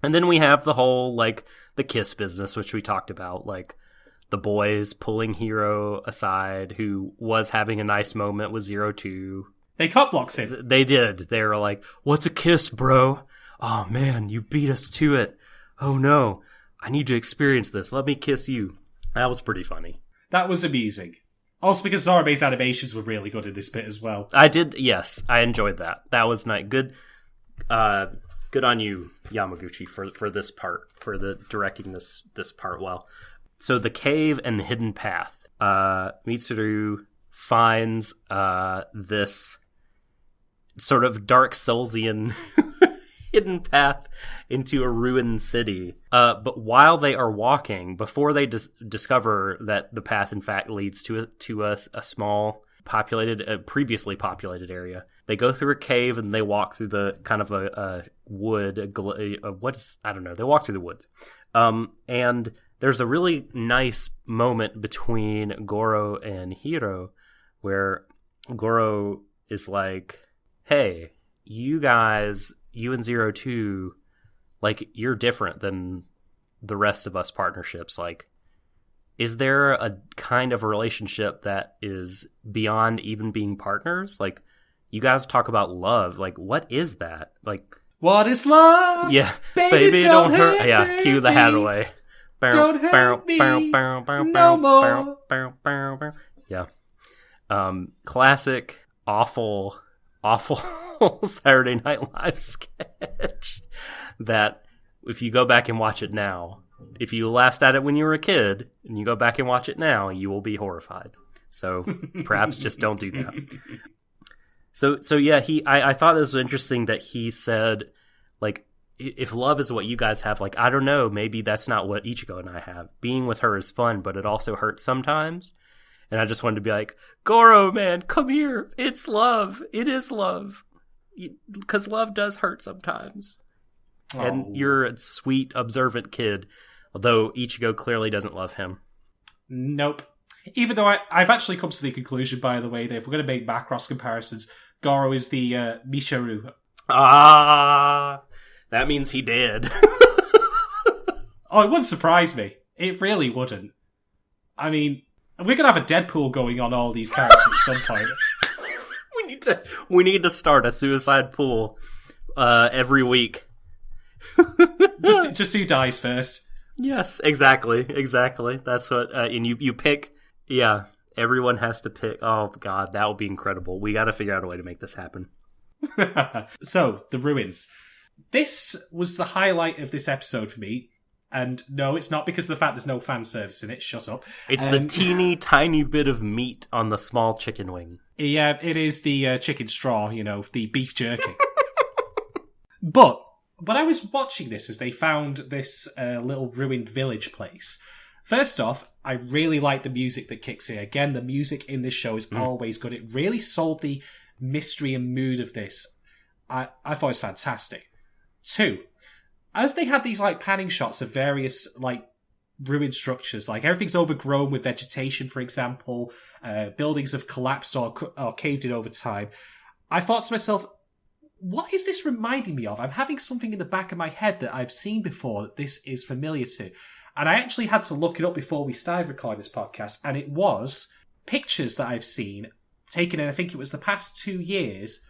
And then we have the whole, like, the kiss business, which we talked about, like, the boys pulling Hiro aside, who was having a nice moment with 02. They cop blocks him. They did. They were like, "What's a kiss, bro? Oh, man, you beat us to it. Oh, no. I need to experience this. Let me kiss you." That was pretty funny. That was amusing. Also because Zorobe's animations were really good in this bit as well. I did, yes. I enjoyed that. That was nice. Good on you, Yamaguchi, for this part, for the directing this part well. So the cave and the hidden path. Mitsuru finds this sort of Dark Soulsian hidden path into a ruined city. But while they are walking, before they discover that the path in fact leads to a small previously populated area, they go through a cave and they walk through the kind of a wood. They walk through the woods, and there's a really nice moment between Goro and Hiro where Goro is like, "Hey, you guys, you and 02, like, you're different than the rest of us partnerships. Like, is there a kind of relationship that is beyond even being partners? Like, you guys talk about love. Like, what is that? Like, what is love? Yeah, baby don't hurt me. Yeah, cue the Hathaway. Don't hurt me no more. Yeah. Classic, awful Saturday Night Live sketch that if you go back and watch it now, if you laughed at it when you were a kid and you go back and watch it now, you will be horrified. So perhaps just don't do that. So yeah, I thought this was interesting that he said, like, if love is what you guys have, like, I don't know, maybe that's not what Ichigo and I have. Being with her is fun, but it also hurts sometimes. And I just wanted to be like, Goro, man, come here. It's love. It is love. Because love does hurt sometimes. Oh. And you're a sweet, observant kid. Although Ichigo clearly doesn't love him. Nope. Even though I've actually come to the conclusion, by the way, that if we're going to make Macross comparisons, Goro is the Misharu. Ah, that means he did. Oh, it wouldn't surprise me. It really wouldn't. I mean, we're going to have a Deadpool going on all these characters at some point. We need to start a suicide pool every week. just who dies first. Yes, exactly. That's what, and you pick, yeah, everyone has to pick. Oh, God, that would be incredible. We got to figure out a way to make this happen. So, the ruins. This was the highlight of this episode for me. And no, it's not because of the fact there's no fan service in it. Shut up. It's the teeny tiny bit of meat on the small chicken wing. Yeah, it is the chicken straw, the beef jerky. But when I was watching this, as they found this little ruined village place, first off, I really like the music that kicks in. Again, the music in this show is always good. It really sold the mystery and mood of this. I thought it was fantastic. 2, as they had these like panning shots of various like ruined structures, like everything's overgrown with vegetation, for example, buildings have collapsed or caved in over time, I thought to myself, what is this reminding me of? I'm having something in the back of my head that I've seen before that this is familiar to. And I actually had to look it up before we started recording this podcast, and it was pictures that I've seen taken in, I think it was the past 2 years,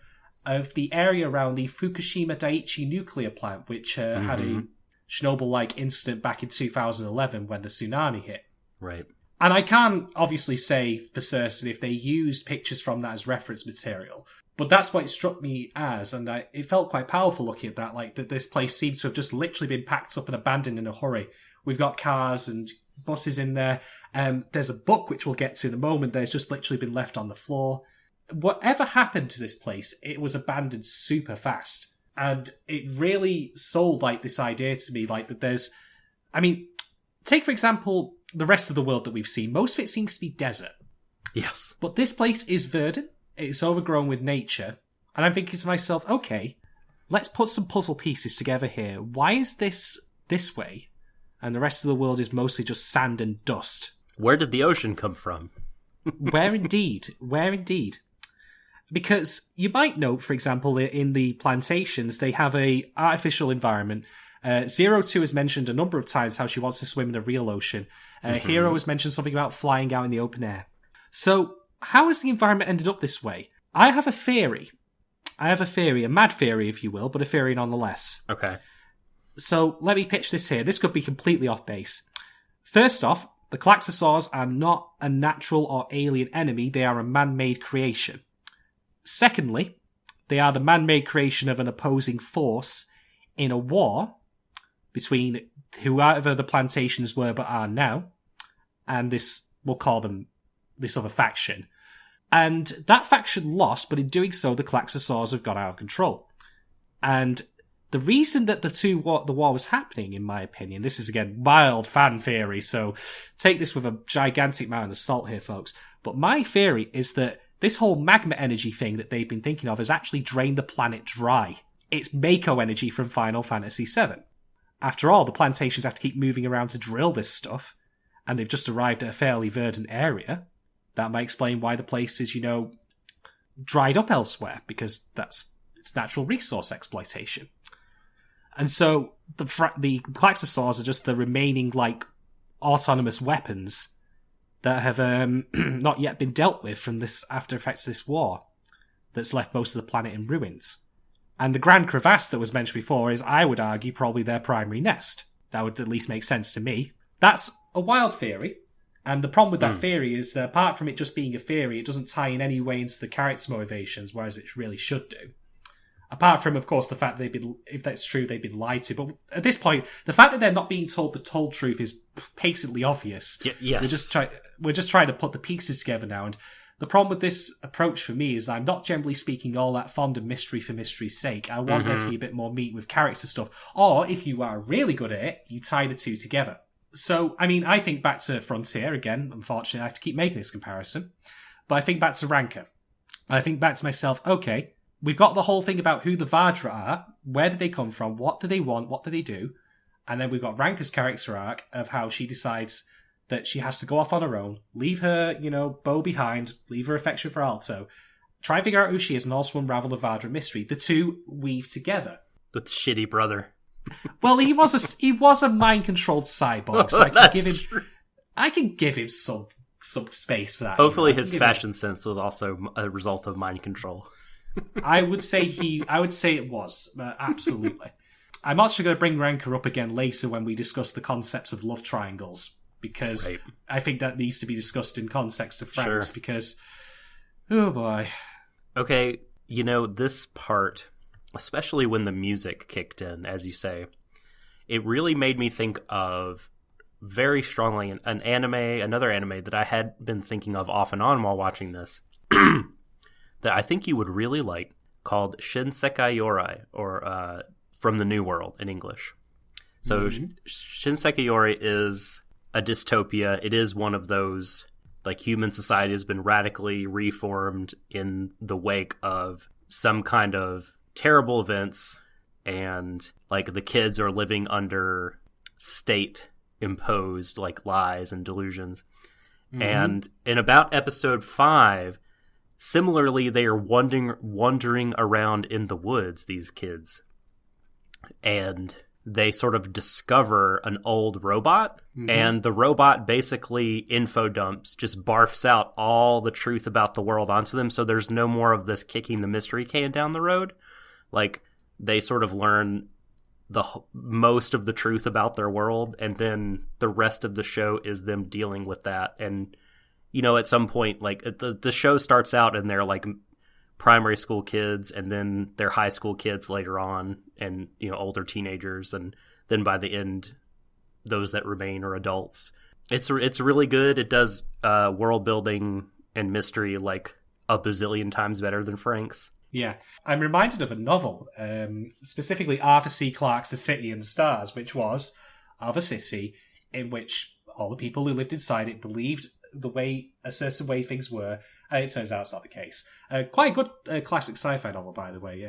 of the area around the Fukushima Daiichi nuclear plant, which had a Chernobyl-like incident back in 2011 when the tsunami hit. Right. And I can't obviously say for certain if they used pictures from that as reference material, but that's what it struck me as, and it felt quite powerful looking at that, like that this place seems to have just literally been packed up and abandoned in a hurry. We've got cars and buses in there. There's a book, which we'll get to in a moment, that's just literally been left on the floor. Whatever happened to this place, it was abandoned super fast. And it really sold like this idea to me, like that there's, I mean, take for example, the rest of the world that we've seen. Most of it seems to be desert. Yes. But this place is verdant. It's overgrown with nature. And I'm thinking to myself, okay, let's put some puzzle pieces together here. Why is this way? And the rest of the world is mostly just sand and dust. Where did the ocean come from? Where indeed? Because you might note, for example, in the plantations, they have a artificial environment. Zero Two has mentioned a number of times how she wants to swim in the real ocean. Hero has mentioned something about flying out in the open air. So, how has the environment ended up this way? I have a theory. A mad theory, if you will, but a theory nonetheless. Okay. So, let me pitch this here. This could be completely off base. First off, the Klaxosaurs are not a natural or alien enemy, they are a man-made creation. Secondly, they are the man-made creation of an opposing force in a war between whoever the plantations were but are now, and this, we'll call them this other faction. And that faction lost, but in doing so, the Klaxosaurs have got out of control. And the reason that the war was happening, in my opinion, this is again wild fan theory, so take this with a gigantic amount of salt here, folks. But my theory is that this whole magma energy thing that they've been thinking of has actually drained the planet dry. It's Mako energy from Final Fantasy VII. After all, the plantations have to keep moving around to drill this stuff, and they've just arrived at a fairly verdant area. That might explain why the place is, dried up elsewhere, because it's natural resource exploitation. And so the Klaxosaurs are just the remaining, autonomous weapons that have not yet been dealt with from this after effects of this war that's left most of the planet in ruins. And the Grand Crevasse that was mentioned before is, I would argue, probably their primary nest. That would at least make sense to me. That's a wild theory. And the problem with that theory is that apart from it just being a theory, it doesn't tie in any way into the character's motivations, whereas it really should do. Apart from, of course, the fact that if that's true, they've been lied to. But at this point, the fact that they're not being told the told truth is patently obvious. Yes. We're just trying to put the pieces together now. And the problem with this approach for me is I'm not generally speaking all that fond of mystery for mystery's sake. I want there to be a bit more meat with character stuff. Or, if you are really good at it, you tie the two together. So, I think back to Frontier again. Unfortunately, I have to keep making this comparison. But I think back to Ranker. And I think back to myself, okay, we've got the whole thing about who the Vajra are, where did they come from, what do they want, what do they do, and then we've got Ranker's character arc of how she decides that she has to go off on her own, leave her, bow behind, leave her affection for Alto, try and figure out who she is, and also unravel the Vajra mystery. The two weave together. With shitty brother. Well, he was a mind-controlled cyborg, so I can give him some space for that. Hopefully his fashion sense was also a result of mind control. I would say it was, absolutely. I'm actually going to bring Ranker up again later when we discuss the concepts of love triangles, because I think that needs to be discussed in context of Franxx, because, oh boy. Okay, this part, especially when the music kicked in, as you say, it really made me think of very strongly another anime that I had been thinking of off and on while watching this, that I think you would really like, called Shinsekai Yori, or From the New World in English. So Shinsekai Yori is a dystopia. It is one of those, human society has been radically reformed in the wake of some kind of terrible events, and the kids are living under state imposed lies and delusions. And in about episode 5, similarly, they are wandering around in the woods, these kids, and they sort of discover an old robot, and the robot basically info dumps, just barfs out all the truth about the world onto them, so there's no more of this kicking the mystery can down the road. They sort of learn most of the truth about their world, and then the rest of the show is them dealing with that. And at some point, the show starts out and they're primary school kids, and then they're high school kids later on, and older teenagers, and then by the end, those that remain are adults. It's really good. It does world building and mystery a bazillion times better than Franxx. Yeah, I'm reminded of a novel, specifically Arthur C. Clarke's The City and the Stars, which was of a city in which all the people who lived inside it believed a certain way things were, and it turns out it's not the case. Quite a good classic sci-fi novel, by the way.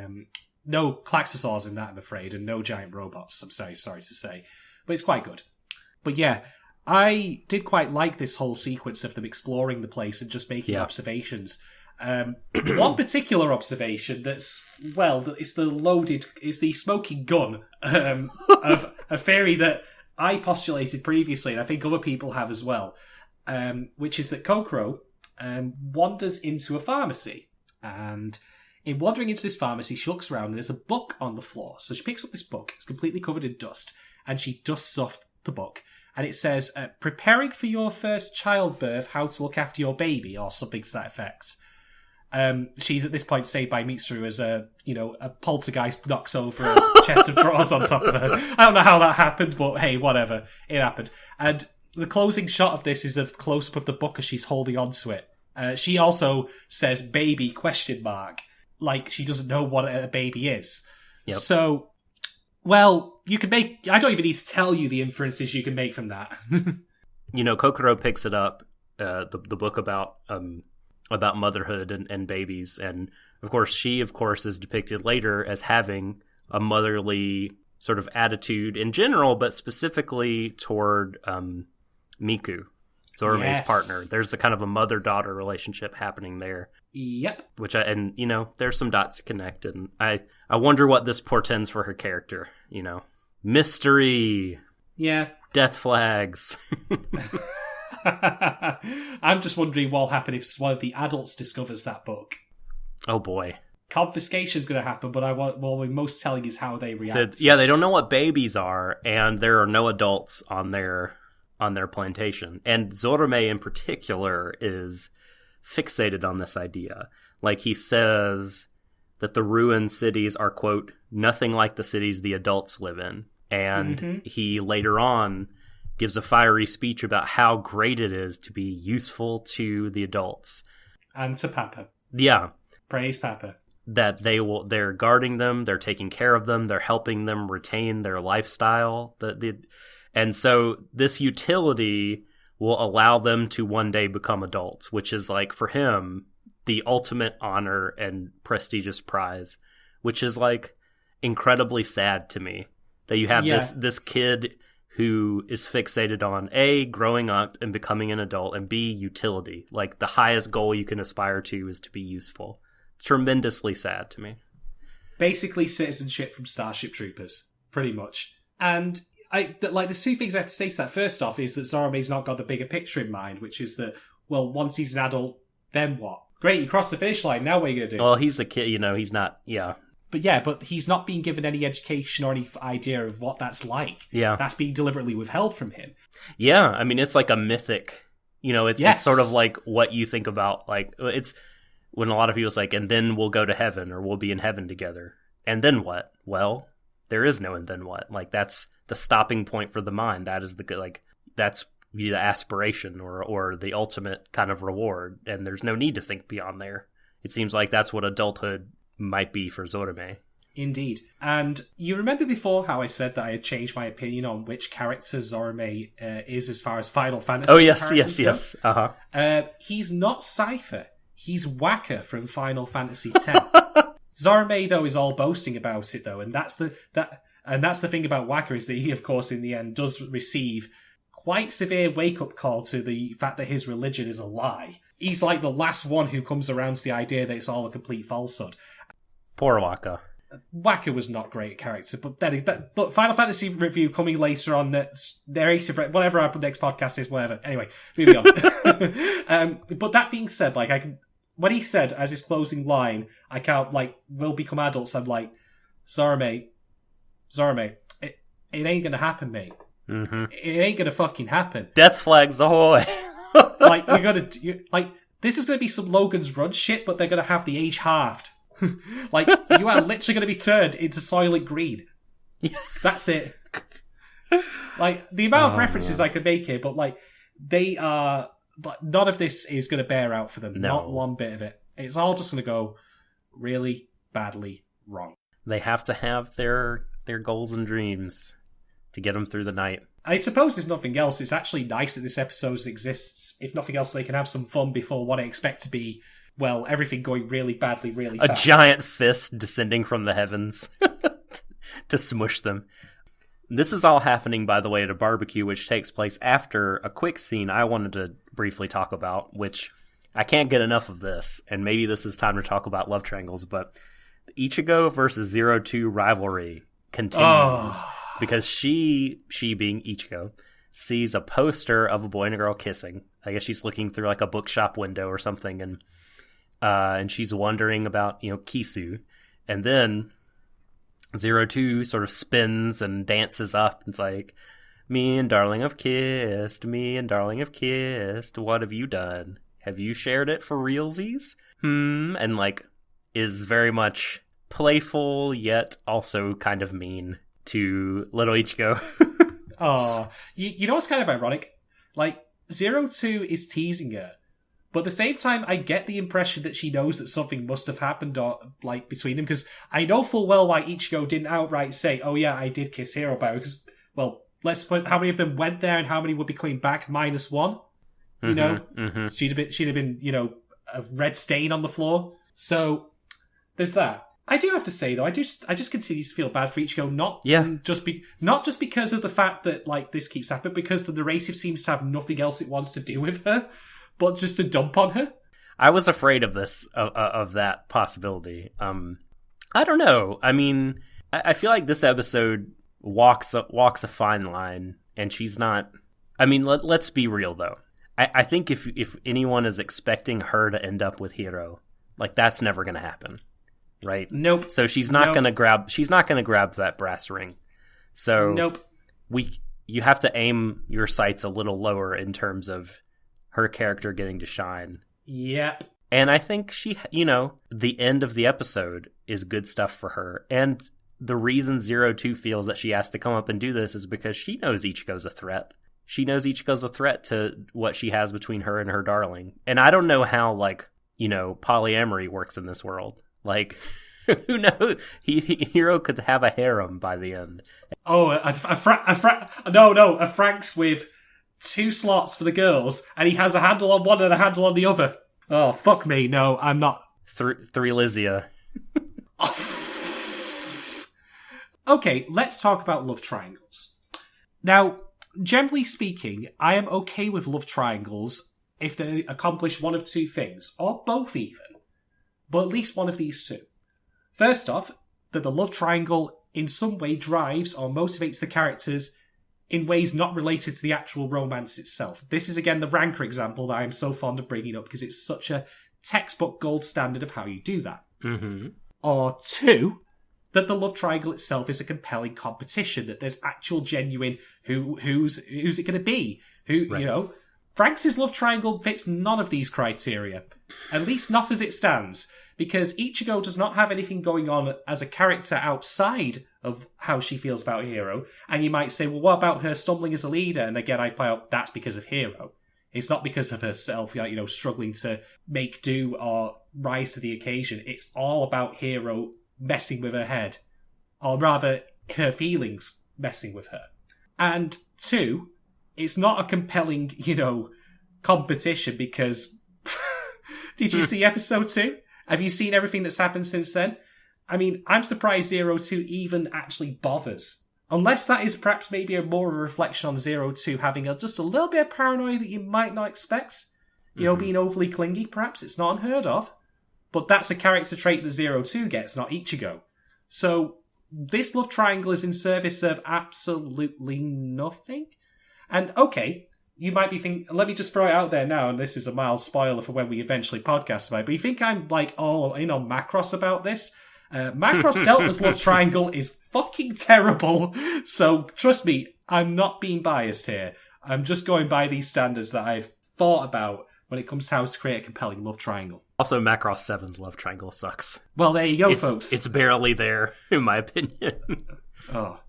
No Klaxosaurs in that, I'm afraid, and no giant robots, I'm sorry to say. But it's quite good. But yeah, I did quite like this whole sequence of them exploring the place and just making observations. One particular observation that's, well, it's the smoking gun of a theory that I postulated previously, and I think other people have as well, which is that Kokoro wanders into a pharmacy, and in wandering into this pharmacy, she looks around and there's a book on the floor. So she picks up this book, it's completely covered in dust, and she dusts off the book. And it says, preparing for your first childbirth, how to look after your baby, or something to that effect. She's at this point saved by Mitsuru as a poltergeist knocks over a chest of drawers on top of her. I don't know how that happened, but hey, whatever. It happened. And the closing shot of this is a close-up of the book as she's holding onto it. She also says baby ? Like she doesn't know what a baby is. Yep. So, well, you can make... I don't even need to tell you the inferences you can make from that. Kokoro picks it up, the book about motherhood and babies, and of course she is depicted later as having a motherly sort of attitude in general, but specifically toward Miku, Zorume's partner. There's a kind of a mother-daughter relationship happening there. Yep. There's some dots to connect, and I wonder what this portends for her character. Mystery. Yeah. Death flags. I'm just wondering what'll happen if one of the adults discovers that book. Oh boy. Confiscation's going to happen, but what we're most telling is how they react. So, they don't know what babies are, and there are no adults on their plantation. And Zorume in particular is fixated on this idea. Like, he says that the ruined cities are, quote, nothing like the cities the adults live in. And he later on gives a fiery speech about how great it is to be useful to the adults. And to Papa. Yeah. Praise Papa. That they're guarding them, they're taking care of them, they're helping them retain their lifestyle. And so this utility will allow them to one day become adults, which is, like, for him, the ultimate honor and prestigious prize, which is, like, incredibly sad to me. That you have this kid who is fixated on A, growing up and becoming an adult, and B, utility. Like, the highest goal you can aspire to is to be useful. Tremendously sad to me. Basically citizenship from Starship Troopers, pretty much. And there's two things I have to say to that. First off is that Zorume's not got the bigger picture in mind, which is that, well, once he's an adult, then what? Great, you crossed the finish line, now what are you going to do? Well, he's a kid, he's not, But he's not being given any education or any idea of what that's like. Yeah. That's being deliberately withheld from him. Yeah, I mean, it's like a mythic, it's sort of like what you think about, like, it's when a lot of people say, like, and then we'll go to heaven, or we'll be in heaven together. And then what? Well, there is no and then what. Like, that's the stopping point for the mind. That is that's the aspiration or the ultimate kind of reward. And there's no need to think beyond there. It seems like that's what adulthood might be for Zorume. Indeed. And you remember before how I said that I had changed my opinion on which character Zorume is as far as Final Fantasy. Oh, yes. Uh-huh. He's not Cypher. He's Waka from Final Fantasy X. Zorume, though, is all boasting about it, though, and that's the thing about Waka, is that he, of course, in the end, does receive quite severe wake-up call to the fact that his religion is a lie. He's like the last one who comes around to the idea that it's all a complete falsehood. Poor Waka. Waka was not great character, but but Final Fantasy review coming later on. Whatever our next podcast is, whatever. Anyway, moving on. But that being said, when he said as his closing line, I can't, we'll become adults, I'm like, Zorume, it ain't gonna happen, mate. Mm-hmm. It ain't gonna fucking happen. Death flags ahoy. This is gonna be some Logan's Run shit, but they're gonna have the age halved. You are literally gonna be turned into Soylent Green. That's it. The amount of references I could make here, but they are... But none of this is going to bear out for them. No. Not one bit of it. It's all just going to go really badly wrong. They have to have their goals and dreams to get them through the night. I suppose, if nothing else, it's actually nice that this episode exists. If nothing else, they can have some fun before what I expect to be, well, everything going really badly, really fast. A giant fist descending from the heavens to smush them. This is all happening, by the way, at a barbecue, which takes place after a quick scene I wanted to briefly talk about, which I can't get enough of this, and maybe this is time to talk about love triangles, but the Ichigo versus 02 rivalry continues because she being Ichigo, sees a poster of a boy and a girl kissing. I guess she's looking through like a bookshop window or something, and she's wondering about, Kisu. And then 02 sort of spins and dances up. It's like, me and Darling have kissed, me and Darling have kissed. What have you done? Have you shared it for realsies? And like is very much playful, yet also kind of mean to little Ichigo. Oh, you know what's kind of ironic? Like, 02 is teasing her, but at the same time, I get the impression that she knows that something must have happened between them, because I know full well why Ichigo didn't outright say, oh yeah, I did kiss Hero by her, because, well, let's put how many of them went there and how many would be coming back, -1. She'd have been, a red stain on the floor. So, there's that. I do have to say though, I just continue to feel bad for Ichigo, not just because of the fact that like this keeps happening, because the narrative seems to have nothing else it wants to do with her, but just to dump on her. I was afraid of this, of that possibility. I don't know. I mean, I feel like this episode walks a fine line, and she's not. I mean, let's be real though. I think if anyone is expecting her to end up with Hiro, like that's never going to happen. Right? Nope. So she's not gonna grab that brass ring. So nope. You have to aim your sights a little lower in terms of her character getting to shine. Yep. And I think she, the end of the episode is good stuff for her. And the reason 02 feels that she has to come up and do this is because she knows Ichigo's a threat. She knows Ichigo's a threat to what she has between her and her darling. And I don't know how, polyamory works in this world. Like, who knows? Hiro could have a harem by the end. Oh, a Franxx with 2 slots for the girls, and he has a handle on one and a handle on the other. Oh, fuck me. No, I'm not. Three Lysia. Okay, let's talk about love triangles. Now, generally speaking, I am okay with love triangles if they accomplish one of 2 things, or both even. But at least one of these 2. First off, that the love triangle in some way drives or motivates the characters in ways not related to the actual romance itself. This is again the Ranker example that I'm so fond of bringing up because it's such a textbook gold standard of how you do that. Mm-hmm. Or 2, that the love triangle itself is a compelling competition, that there's actual genuine who's it going to be? Right. Franxx's love triangle fits none of these criteria. At least not as it stands. Because Ichigo does not have anything going on as a character outside of how she feels about Hiro. And you might say, well, what about her stumbling as a leader? And again, I point out that's because of Hiro. It's not because of herself, struggling to make do or rise to the occasion. It's all about Hiro messing with her head. Or rather, her feelings messing with her. And 2, it's not a compelling, competition because... Did you see episode 2? Have you seen everything that's happened since then? I mean, I'm surprised 02 even actually bothers. Unless that is perhaps maybe more of a reflection on 02 having just a little bit of paranoia that you might not expect. Being overly clingy, perhaps. It's not unheard of. But that's a character trait that 02 gets, not Ichigo. So, this love triangle is in service of absolutely nothing. And, okay, you might be thinking, let me just throw it out there now, and this is a mild spoiler for when we eventually podcast about it, but you think I'm, all in on Macross about this? Macross Delta's love triangle is fucking terrible, so trust me, I'm not being biased here. I'm just going by these standards that I've thought about when it comes to how to create a compelling love triangle. Also, Macross 7's love triangle sucks. Well, there you go, folks. It's barely there, in my opinion. Oh.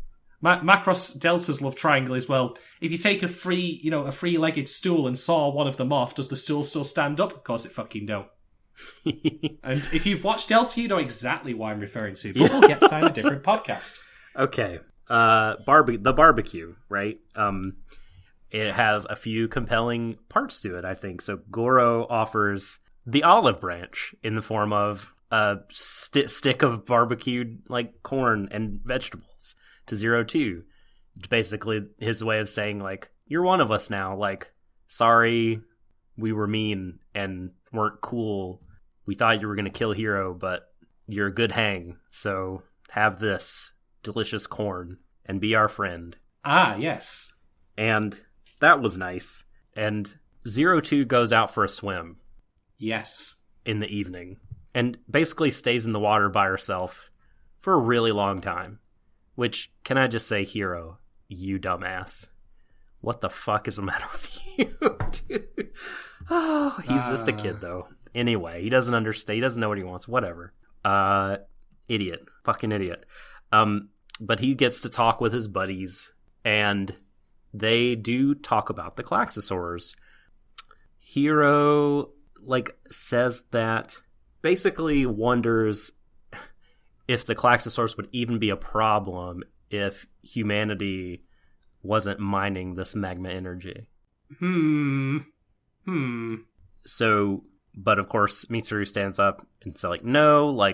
Macross Delta's love triangle is, well, if you take a three-legged stool and saw one of them off, does the stool still stand up? Of course it fucking don't. And if you've watched Delta, you know exactly what I'm referring to, but we'll get to a different podcast. Okay. The barbecue, right? It has a few compelling parts to it, I think. So Goro offers the olive branch in the form of a stick of barbecued, corn and vegetables to 02. Basically his way of saying, you're one of us now. Sorry, we were mean and weren't cool. We thought you were going to kill Hiro, but you're a good hang. So have this delicious corn and be our friend. Ah, yes. And that was nice. And 02 goes out for a swim. Yes. In the evening. And basically stays in the water by herself for a really long time. Which, can I just say, Hiro, you dumbass. What the fuck is the matter with you, dude? Oh, he's just a kid, though. Anyway, he doesn't understand. He doesn't know what he wants. Whatever. Idiot. Fucking idiot. But he gets to talk with his buddies, and they do talk about the Klaxosaurs. Hiro, says that, basically wonders if the Klaxosaurs would even be a problem if humanity wasn't mining this magma energy. So, but of course, Mitsuru stands up and says, no,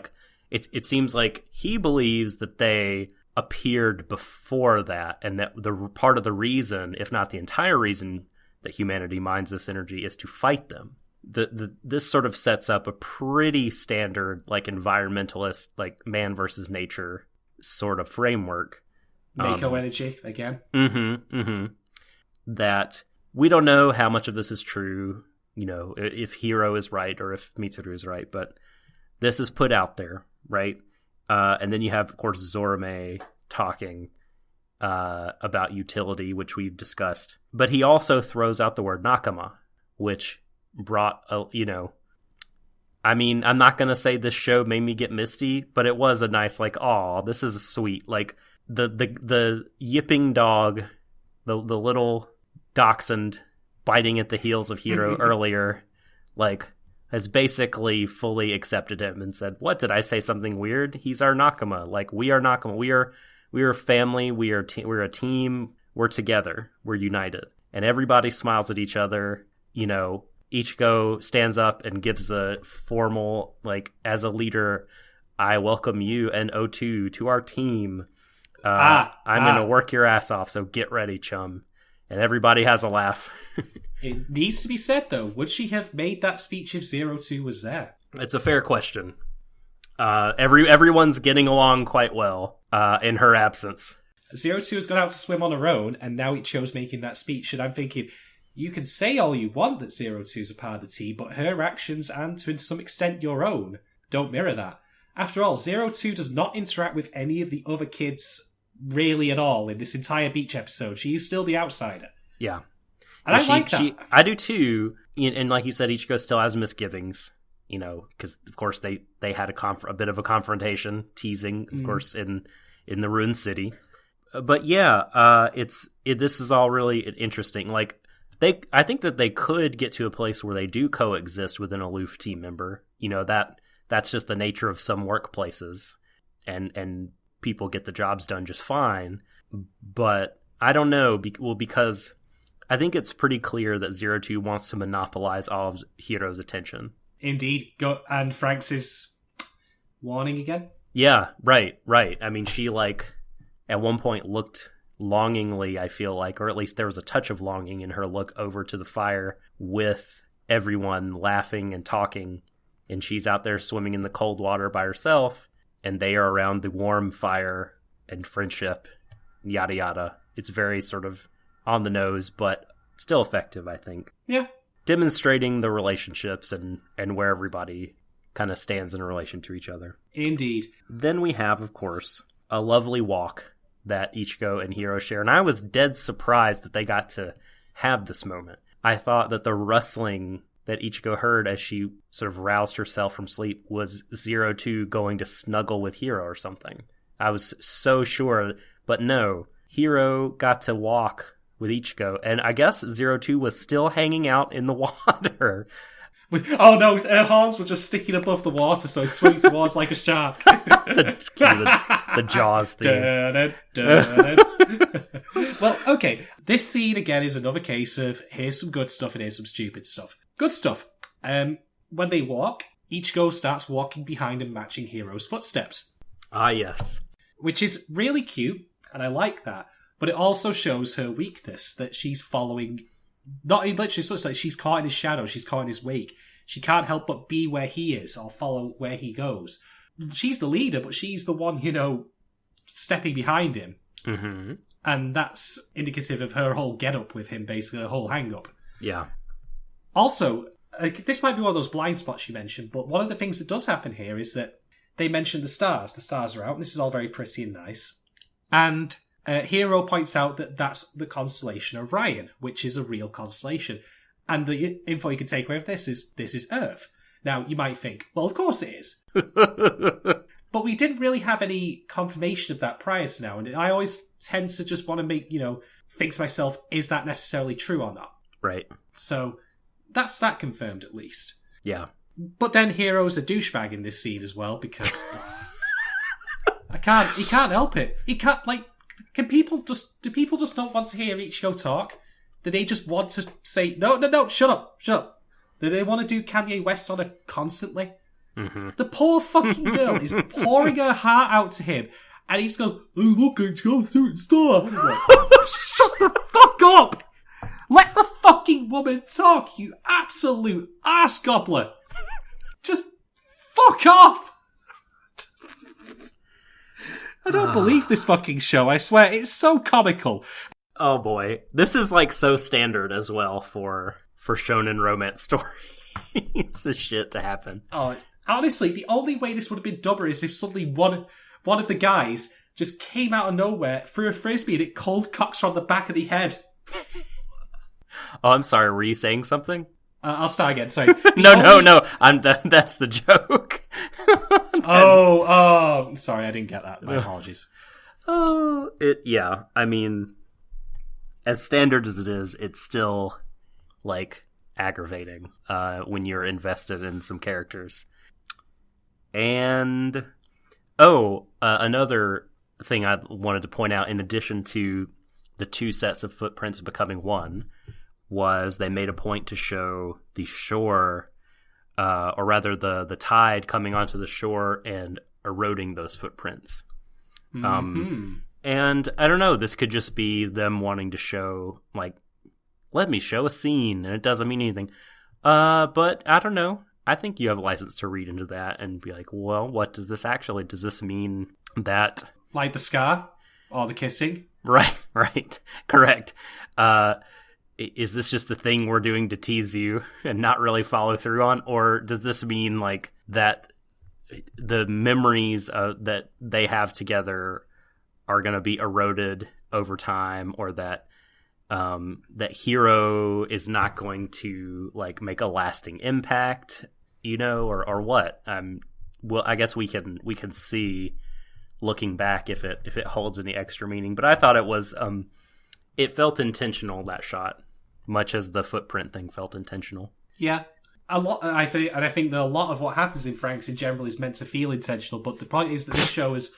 it seems like he believes that they appeared before that, and that the part of the reason, if not the entire reason, that humanity mines this energy is to fight them. This sort of sets up a pretty standard, environmentalist, man versus nature sort of framework. Mako energy, again. That we don't know how much of this is true, if Hiro is right or if Mitsuru is right, but this is put out there, right? And then you have, of course, Zorome talking about utility, which we've discussed. But he also throws out the word Nakama, which brought, I mean, I'm not going to say this show made me get misty, but it was a nice, aw, this is sweet. The yipping dog, the little dachshund biting at the heels of Hiro earlier, has basically fully accepted him and said, what, did I say something weird? He's our Nakama. We are Nakama. We are family. We're a team. We're together. We're united. And everybody smiles at each other. Ichigo stands up and gives the formal, as a leader, I welcome you and O2 to our team. I'm going to work your ass off, so get ready, chum. And everybody has a laugh. It needs to be said, though, would she have made that speech if 02 was there? It's a fair question. Everyone's getting along quite well in her absence. 02 has gone out to swim on her own, and now Ichigo's making that speech, and I'm thinking, you can say all you want that 02's a part of the team, but her actions, and to some extent your own, don't mirror that. After all, 02 does not interact with any of the other kids really at all in this entire beach episode. She is still the outsider. Yeah. And I like that. I do too. And like you said, Ichigo still has misgivings, because of course they had a bit of a confrontation, teasing, of course, in the ruined city. But yeah, this is all really interesting. I think that they could get to a place where they do coexist with an aloof team member. That's just the nature of some workplaces, and people get the jobs done just fine. But I don't know, because I think it's pretty clear that 02 wants to monopolize all of Hiro's attention. Indeed. And Franxx is warning again? Yeah, right. I mean, she, at one point looked longingly, I feel or at least there was a touch of longing in her look over to the fire with everyone laughing and talking, and she's out there swimming in the cold water by herself, and they are around the warm fire and friendship, yada yada. It's very sort of on the nose, but still effective, I think. Yeah. Demonstrating the relationships and where everybody kind of stands in relation to each other. Indeed. Then we have, of course, a lovely walk that Ichigo and Hiro share, and I was dead surprised that they got to have this moment. I thought that the rustling that Ichigo heard as she sort of roused herself from sleep was 02 going to snuggle with Hiro or something. I was so sure, but no. Hiro got to walk with Ichigo, and I guess 02 was still hanging out in the water. Oh no, her horns were just sticking above the water, so he swung towards like a shark. the Jaws thing. Well, okay. This scene, again, is another case of here's some good stuff and here's some stupid stuff. Good stuff. When they walk, Ichigo starts walking behind and matching Hiro's footsteps. Ah, yes. Which is really cute, and I like that. But it also shows her weakness, that she's following Not he literally looks like she's caught in his shadow, she's caught in his wake. She can't help but be where he is or follow where he goes. She's the leader, but she's the one, stepping behind him. Mm-hmm. And that's indicative of her whole get-up with him, basically, her whole hang-up. Yeah. Also, this might be one of those blind spots you mentioned, but one of the things that does happen here is that they mention the stars. The stars are out, and this is all very pretty and nice. And Hero points out that that's the constellation Orion, which is a real constellation. And the info you can take away from this is Earth. Now, you might think, well, of course it is. But we didn't really have any confirmation of that prior to now, and I always tend to just want to think to myself, is that necessarily true or not? Right. So, that's that confirmed at least. Yeah. But then Hero's a douchebag in this scene as well, because he can't help it. He can't, do people just not want to hear Ichigo talk? Do they just want to say, no, shut up. Do they want to do Kanye West on her constantly? Mm-hmm. The poor fucking girl is pouring her heart out to him, and he's going, oh, look, I go through it star. Shut the fuck up! Let the fucking woman talk, you absolute ass gobbler! Just fuck off! I don't believe this fucking show, I swear, it's so comical. Oh boy. This is so standard as well for shonen romance stories. It's the shit to happen. Oh, honestly, the only way this would have been dumber is if suddenly one of the guys just came out of nowhere, threw a frisbee, and it cold cocks her on the back of the head. Oh, I'm sorry. Were you saying something? I'll start again. Sorry. No. That's the joke. Oh, sorry. I didn't get that. My apologies. Yeah. I mean, as standard as it is, it's still aggravating when you're invested in some characters. And another thing I wanted to point out, in addition to the two sets of footprints becoming one, was they made a point to show the shore, or rather the tide coming onto the shore and eroding those footprints. Mm-hmm. And I don't know, this could just be them wanting to show, let me show a scene, and it doesn't mean anything. But I don't know. I think you have a license to read into that and be like, well, what does this actually? Does this mean that... Like the scar? Or the kissing? Right. Correct. Is this just a thing we're doing to tease you and not really follow through on? Or does this mean, that the memories that they have together are going to be eroded over time, or that that Hero is not going to make a lasting impact, or what? Well, I guess we can see, looking back, if it holds any extra meaning. But I thought it was it felt intentional, that shot, much as the footprint thing felt intentional. Yeah. I think that a lot of what happens in Franxx in general is meant to feel intentional, but the point is that this show has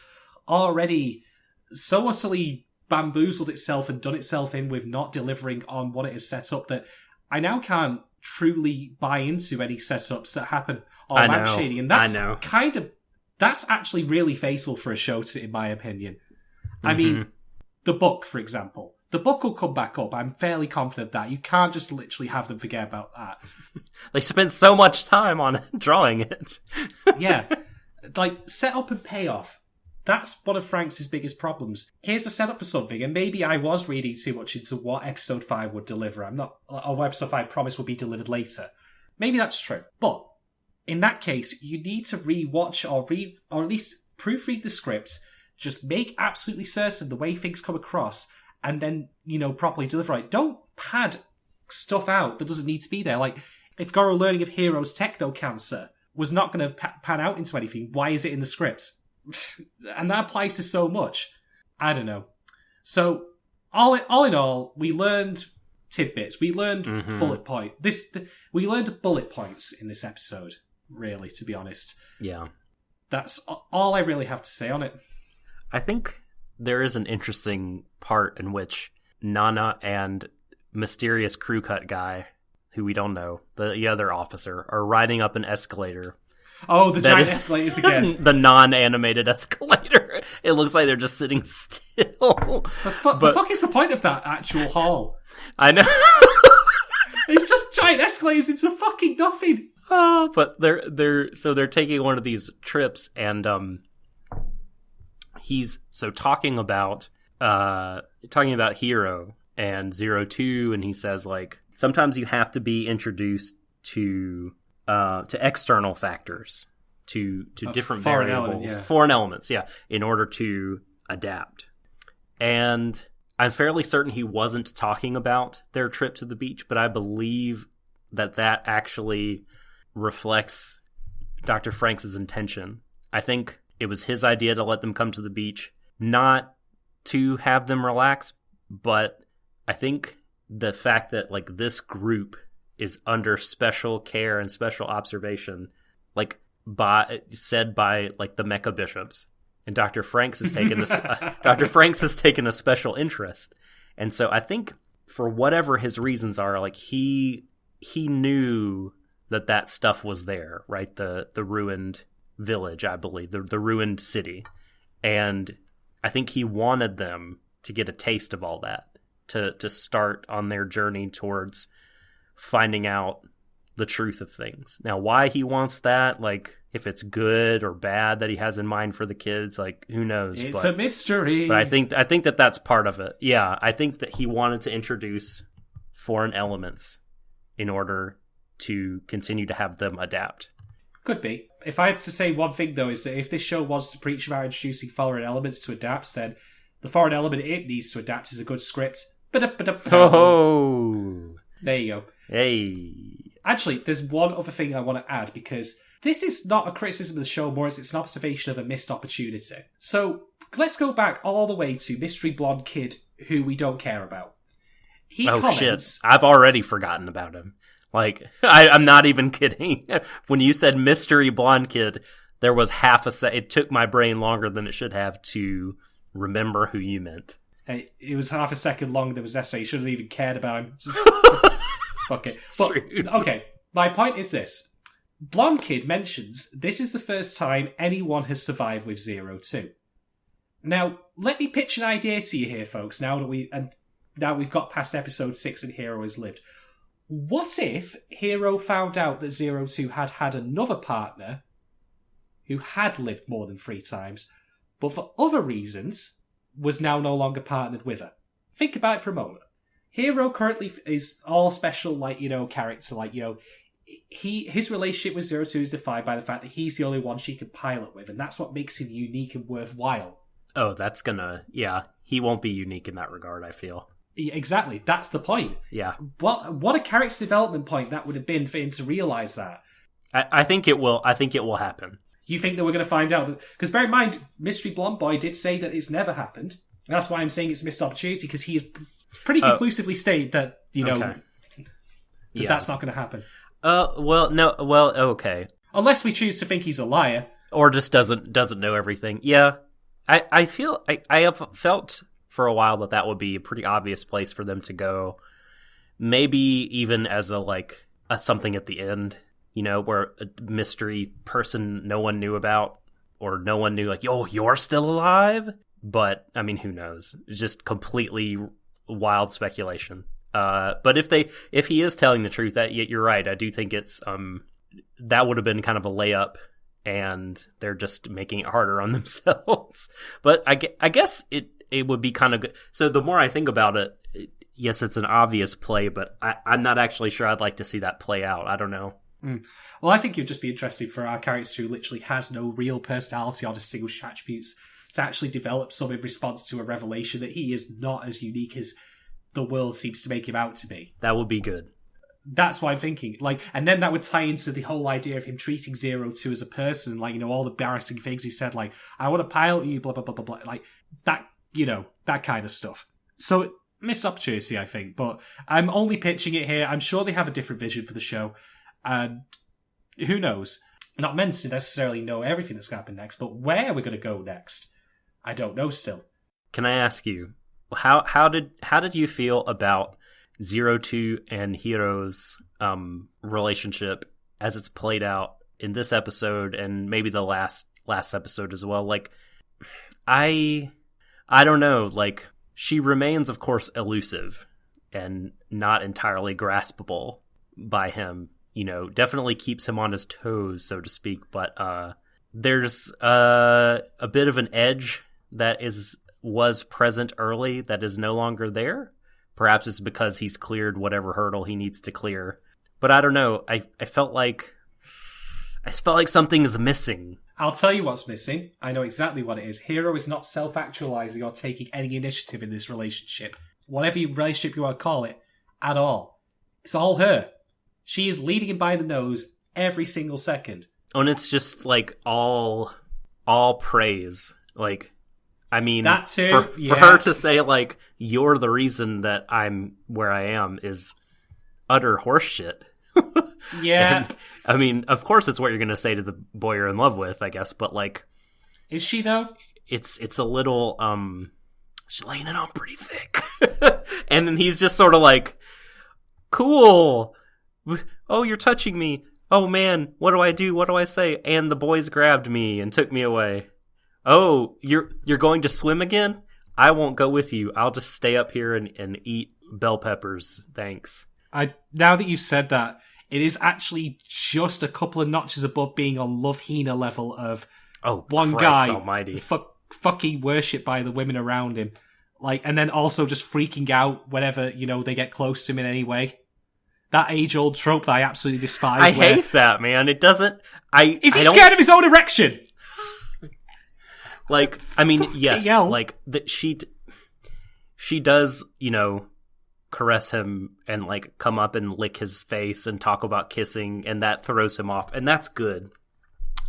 already so utterly bamboozled itself and done itself in with not delivering on what it has set up that I now can't truly buy into any setups that happen on lamp shading, and that's actually really fatal for a show, in my opinion. Mm-hmm. I mean, the book, for example. The book will come back up. I'm fairly confident that you can't just literally have them forget about that. They spent so much time on drawing it. Yeah. Setup and payoff. That's one of Franxx's biggest problems. Here's a setup for something, and maybe I was reading too much into what episode 5 would deliver. Or episode 5 promise will be delivered later. Maybe that's true. But in that case, you need to rewatch or at least proofread the script. Just make absolutely certain the way things come across, and then, properly deliver it. Don't pad stuff out that doesn't need to be there. If Goro learning of Hero's techno cancer was not going to pan out into anything, why is it in the script? And that applies to so much. I don't know. So, all in all, we learned tidbits. We learned bullet points. We learned bullet points in this episode, really, to be honest. Yeah. That's all I really have to say on it. I think there is an interesting part in which Nana and mysterious crew cut guy, who we don't know, the other officer, are riding up an escalator. Oh, the giant escalators again. The non-animated escalator. It looks like they're just sitting still. The fuck is the point of that actual hall? I know. It's just giant escalators into fucking nothing. Oh, but they're taking one of these trips, and he's talking about Hero and 02, and he says, like, sometimes you have to be introduced to external factors, to different variables, foreign elements, in order to adapt. And I'm fairly certain he wasn't talking about their trip to the beach, but I believe that actually reflects Dr. Franxx's intention. I think it was his idea to let them come to the beach, not to have them relax, but I think the fact that, like, this group is under special care and special observation, like, said by like the mecha bishops, and Dr. Franxx has taken this. Dr. Franxx has taken a special interest, and so I think, for whatever his reasons are, like, he knew that stuff was there, right? The ruined village, I believe, the ruined city, and I think he wanted them to get a taste of all that, to start on their journey towards finding out the truth of things. Now, why he wants that, like, if it's good or bad that he has in mind for the kids, like, who knows? It's a mystery. But I think that that's part of it. Yeah, I think that he wanted to introduce foreign elements in order to continue to have them adapt. Could be. If I had to say one thing, though, is that if this show wants to preach about introducing foreign elements to adapt, then the foreign element it needs to adapt is a good script. Oh, there you go. Hey. Actually, there's one other thing I want to add, because this is not a criticism of the show, more as it's an observation of a missed opportunity. So let's go back all the way to Mystery Blonde Kid, who we don't care about. He comments, shit. I've already forgotten about him. Like, I'm not even kidding. When you said Mystery Blonde Kid, there was half a second. It took my brain longer than it should have to remember who you meant. It was half a second longer than was necessary. You shouldn't have even cared about him. Okay. My point is this. Blonde Kid mentions this is the first time anyone has survived with 02. Now, let me pitch an idea to you here, folks, now that we've got past episode 6 and Hero has lived. What if Hero found out that 02 had another partner who had lived more than 3 times, but for other reasons was now no longer partnered with her? Think about it for a moment. Hero currently is all special, like, character, like, his relationship with 02 is defined by the fact that he's the only one she can pilot with, and that's what makes him unique and worthwhile. Oh, he won't be unique in that regard, I feel. Exactly, that's the point. Yeah. What a character development point that would have been for him to realise that. I think it will happen. You think that we're going to find out? Because bear in mind, Mystery Blonde Boy did say that it's never happened. That's why I'm saying it's a missed opportunity, because he has pretty conclusively stated that, that's not going to happen. Okay. Unless we choose to think he's a liar. Or just doesn't know everything. Yeah. I feel I have felt for a while that would be a pretty obvious place for them to go. Maybe even as something at the end, where a mystery person no one knew about, or no one knew, like, yo, you're still alive? But, I mean, who knows? It's just completely wild speculation. But if he is telling the truth, that you're right. I do think it's that would have been kind of a layup, and they're just making it harder on themselves. But I guess it would be kind of good. So the more I think about it, yes, it's an obvious play, but I'm not actually sure I'd like to see that play out. I don't know. Well, I think it would just be interesting for our character who literally has no real personality or distinguished attributes to actually develop some in response to a revelation that he is not as unique as the world seems to make him out to be. That would be good. That's what I'm thinking. And then that would tie into the whole idea of him treating 02 as a person, all the embarrassing things he said, like, I want to pilot you, blah, blah, blah, blah, blah. Like, that, that kind of stuff. So, missed opportunity, I think. But I'm only pitching it here. I'm sure they have a different vision for the show. And who knows? Not meant to necessarily know everything that's going to happen next, but where we're going to go next, I don't know still. Can I ask you, how did you feel about 02 and Hiro's relationship as it's played out in this episode and maybe the last episode as well? Like, I don't know. Like, she remains, of course, elusive, and not entirely graspable by him. Definitely keeps him on his toes, so to speak, but there's a bit of an edge that was present early that is no longer there. Perhaps it's because he's cleared whatever hurdle he needs to clear. But I don't know. I felt like something is missing. I'll tell you what's missing. I know exactly what it is. Hiro is not self-actualizing or taking any initiative in this relationship. Whatever relationship you want to call it, at all. It's all her. She is leading him by the nose every single second. Oh, and it's just like all praise. Like, I mean, that too, for her to say, like, you're the reason that I'm where I am is utter horseshit. Yeah. And, I mean, of course it's what you're going to say to the boy you're in love with, I guess, but, like... Is she, though? It's a little, she's laying it on pretty thick. And then he's just sort of like, cool. Oh, you're touching me. Oh, man, what do I do? What do I say? And the boys grabbed me and took me away. Oh, you're going to swim again? I won't go with you. I'll just stay up here and eat bell peppers. Thanks. Now that you've said that, it is actually just a couple of notches above being on Love Hina level of one Christ guy almighty. Fucking worshipped by the women around him. Like, and then also just freaking out whenever, they get close to him in any way. That age-old trope that I absolutely despise. I hate that, man. It doesn't... Is he scared of his own erection? Like, I mean, yes, hell. like, she does, caress him and, like, come up and lick his face and talk about kissing, and that throws him off, and that's good.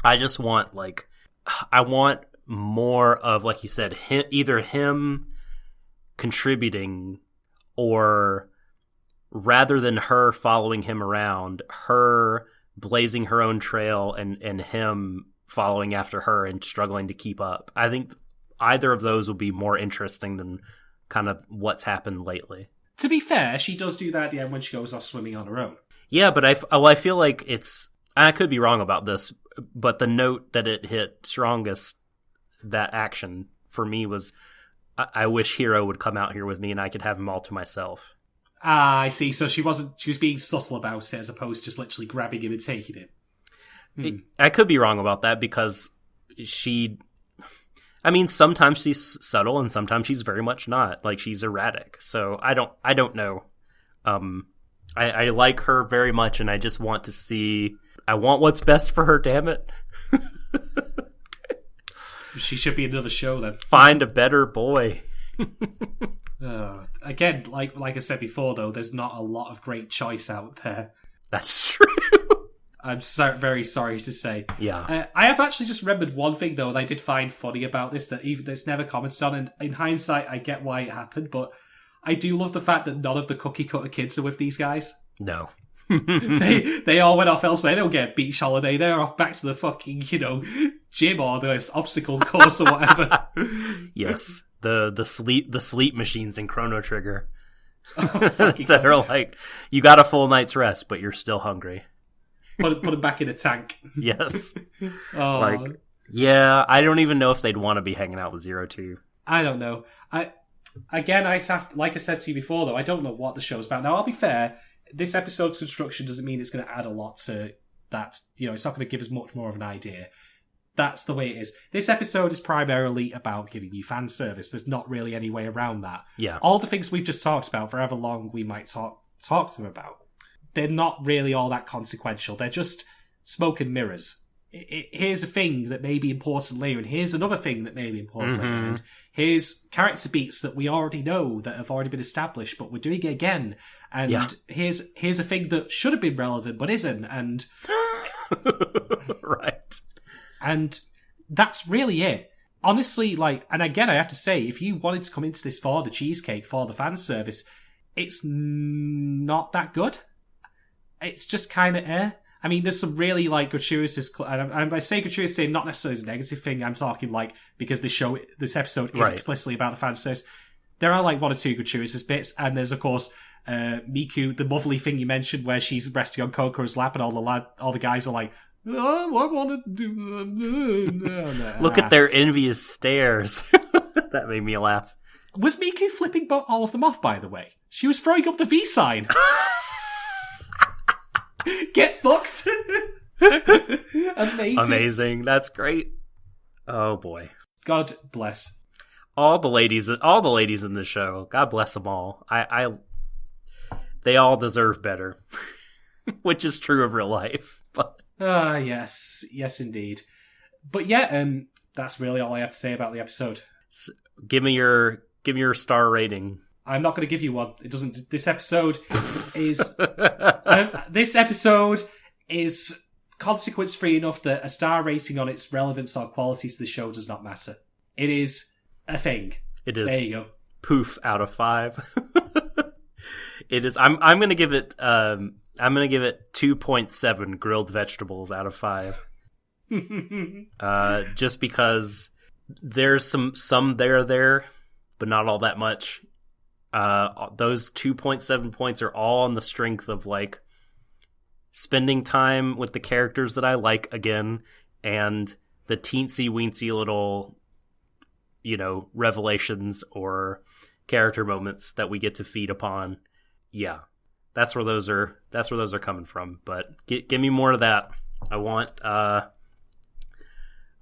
I just want, like, I want more of, like you said, either him contributing, or rather than her following him around, her blazing her own trail and him following after her and struggling to keep up. I think either of those will be more interesting than kind of what's happened lately. To be fair, she does do that at the end when she goes off swimming on her own. Yeah, but I feel like it's... I could be wrong about this, but the note that it hit strongest, that action, for me was, I wish Hiro would come out here with me and I could have him all to myself. Ah, I see. So she was being subtle about it as opposed to just literally grabbing him and taking him. I could be wrong about that because sometimes she's subtle and sometimes she's very much not. Like, she's erratic. So I don't know. I like her very much, and I just want to see... I want what's best for her, damn it. She should be another show, then. Find a better boy. Again, like I said before, though, there's not a lot of great choice out there. That's true. I'm very sorry to say. Yeah. I have actually just remembered one thing, though, that I did find funny about this, that even that's never commented on, and in hindsight, I get why it happened, but I do love the fact that none of the cookie cutter kids are with these guys. No. they all went off elsewhere. They don't get a beach holiday. They're off back to the fucking, gym or the obstacle course or whatever. Yes. The sleep machines in Chrono Trigger. Oh, that are like, you got a full night's rest, but you're still hungry. Put them back in a tank. Yes. Oh. Like, yeah, I don't even know if they'd want to be hanging out with Zero Two. I don't know. Like I said to you before, though, I don't know what the show's about. Now, I'll be fair. This episode's construction doesn't mean it's going to add a lot to that. It's not going to give us much more of an idea. That's the way it is. This episode is primarily about giving you fan service. There's not really any way around that. Yeah. All the things we've just talked about, for however long we might talk to them about, they're not really all that consequential. They're just smoke and mirrors. Here's a thing that may be important later, and here's another thing that may be important later, and here's character beats that we already know that have already been established, but we're doing it again. And here's a thing that should have been relevant but isn't, and right. And that's really it. Honestly, and again, I have to say, if you wanted to come into this for the cheesecake, for the fan service, it's not that good. It's just kind of I mean, there's some really, gratuitous... And I say gratuitous, not necessarily as a negative thing. I'm talking, because this episode is explicitly about the fan service. There are, one or two gratuitous bits, and there's, of course, Miku, the motherly thing you mentioned, where she's resting on Kokoro's lap, and all the guys are like, oh, I want to do... No. Look at their envious stares. That made me laugh. Was Miku flipping all of them off, by the way? She was throwing up the V sign. Get fucked. Amazing. That's great. Oh boy. God bless. All the ladies in the show. God bless them all. They all deserve better, which is true of real life. But yes, indeed. But yeah, that's really all I have to say about the episode. Give me your star rating. I'm not going to give you one. It doesn't. This episode is consequence free enough that a star rating on its relevance or quality to the show does not matter. It is a thing. It is. There you go. Poof out of 5. It is. I'm going to give it. I'm going to give it 2.7 grilled vegetables out of 5. Just because there's some there, but not all that much. Those 2.7 points are all on the strength of like spending time with the characters that I like again, and the teensy weensy little, revelations or character moments that we get to feed upon. Yeah, that's where those are coming from. But give me more of that. I want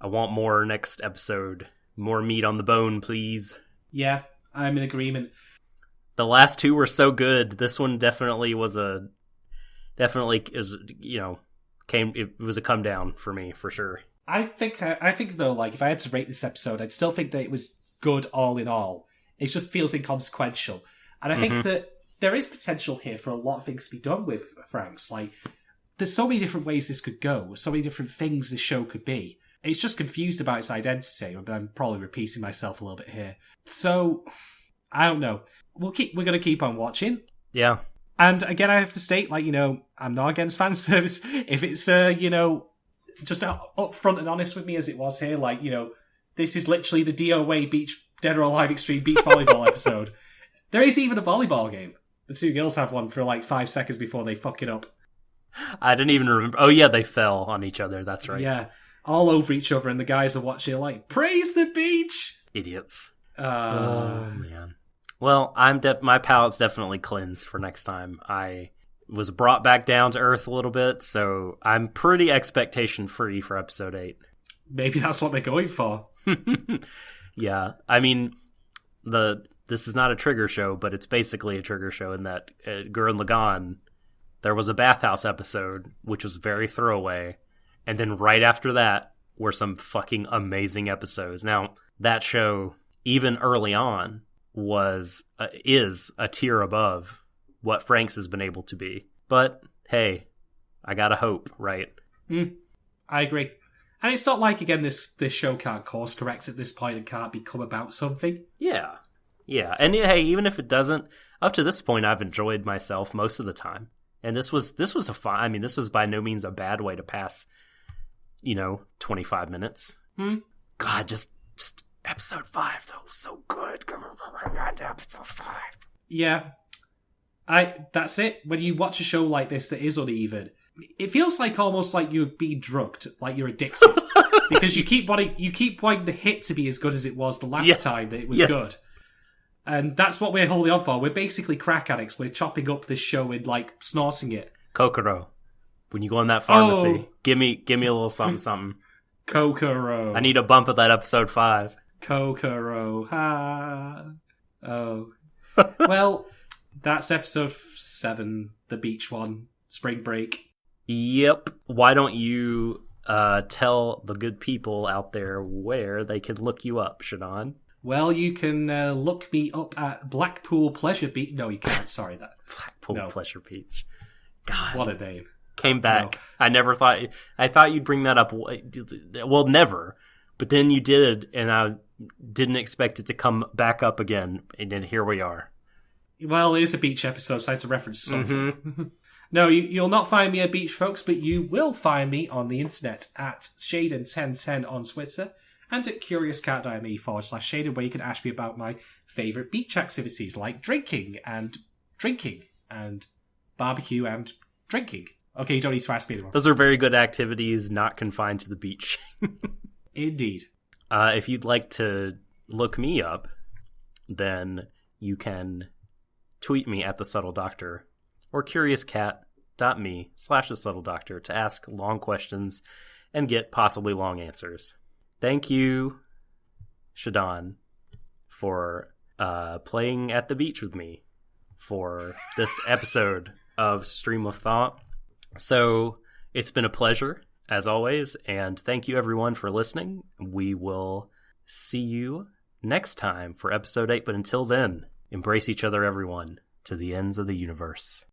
more next episode. More meat on the bone, please. Yeah, I'm in agreement. The last 2 were so good. This one it was a come down for me for sure. I think though, like if I had to rate this episode, I'd still think that it was good all in all. It just feels inconsequential, and I think that there is potential here for a lot of things to be done with Franxx. Like, there's so many different ways this could go, so many different things this show could be. It's just confused about its identity, but I'm probably repeating myself a little bit here. So, I don't know. We're going to keep on watching. Yeah. And again, I have to state, I'm not against fan service. If it's, just upfront and honest with me as it was here, this is literally the DOA Beach, Dead or Alive Extreme Beach Volleyball episode. There is even a volleyball game. The 2 girls have one for 5 seconds before they fuck it up. I didn't even remember. Oh yeah, they fell on each other. That's right. Yeah. All over each other, and the guys are watching praise the beach! Idiots. Oh, man. Well, my palate's definitely cleansed for next time. I was brought back down to earth a little bit, so I'm pretty expectation-free for episode 8. Maybe that's what they're going for. Yeah. I mean, this is not a trigger show, but it's basically a trigger show in that Gurren Lagann, there was a bathhouse episode, which was very throwaway. And then right after that were some fucking amazing episodes. Now, that show, even early on, is a tier above what Franxx has been able to be. But, hey, I gotta hope, right? I agree. And it's not like, again, this show can't course correct at this point and can't become about something. Yeah. Yeah. And, hey, even if it doesn't, up to this point, I've enjoyed myself most of the time. And this was a fun... I mean, this was by no means a bad way to pass... 25 minutes. God, just episode 5 though, so good. Episode 5. Yeah, that's it. When you watch a show like this that is uneven, it feels almost like you've been drugged, like you're addicted, because you keep wanting the hit to be as good as it was the last time that it was good. And that's what we're holding on for. We're basically crack addicts. We're chopping up this show and snorting it. Kokoro. When you go in that pharmacy, give me a little something. Kokoro. I need a bump of that episode 5. Kokoro. Ha. Oh. Well, that's episode 7, the beach one, spring break. Yep. Why don't you tell the good people out there where they can look you up, Shadon? Well, you can look me up at Blackpool Pleasure Beach. No, you can't. Sorry, that. Blackpool Pleasure Beach. God. What a name. Came back. No. I thought you'd bring that up. Well, never. But then you did, and I didn't expect it to come back up again. And then here we are. Well, it is a beach episode, so I had to reference something. Mm-hmm. No, you'll not find me at Beach Folks, but you will find me on the internet at Shaden1010 on Twitter and at CuriousCat.me/Shaden, where you can ask me about my favourite beach activities like drinking and barbecue and drinking. Okay, you don't need to ask me anymore. Those are very good activities, not confined to the beach. Indeed. If you'd like to look me up, then you can tweet me at The Subtle Doctor or curiouscat.me/The Subtle Doctor to ask long questions and get possibly long answers. Thank you, Shadon, for playing at the beach with me for this episode of Stream of Thought. So it's been a pleasure, as always, and thank you everyone for listening. We will see you next time for episode 8, but until then, embrace each other, everyone, to the ends of the universe.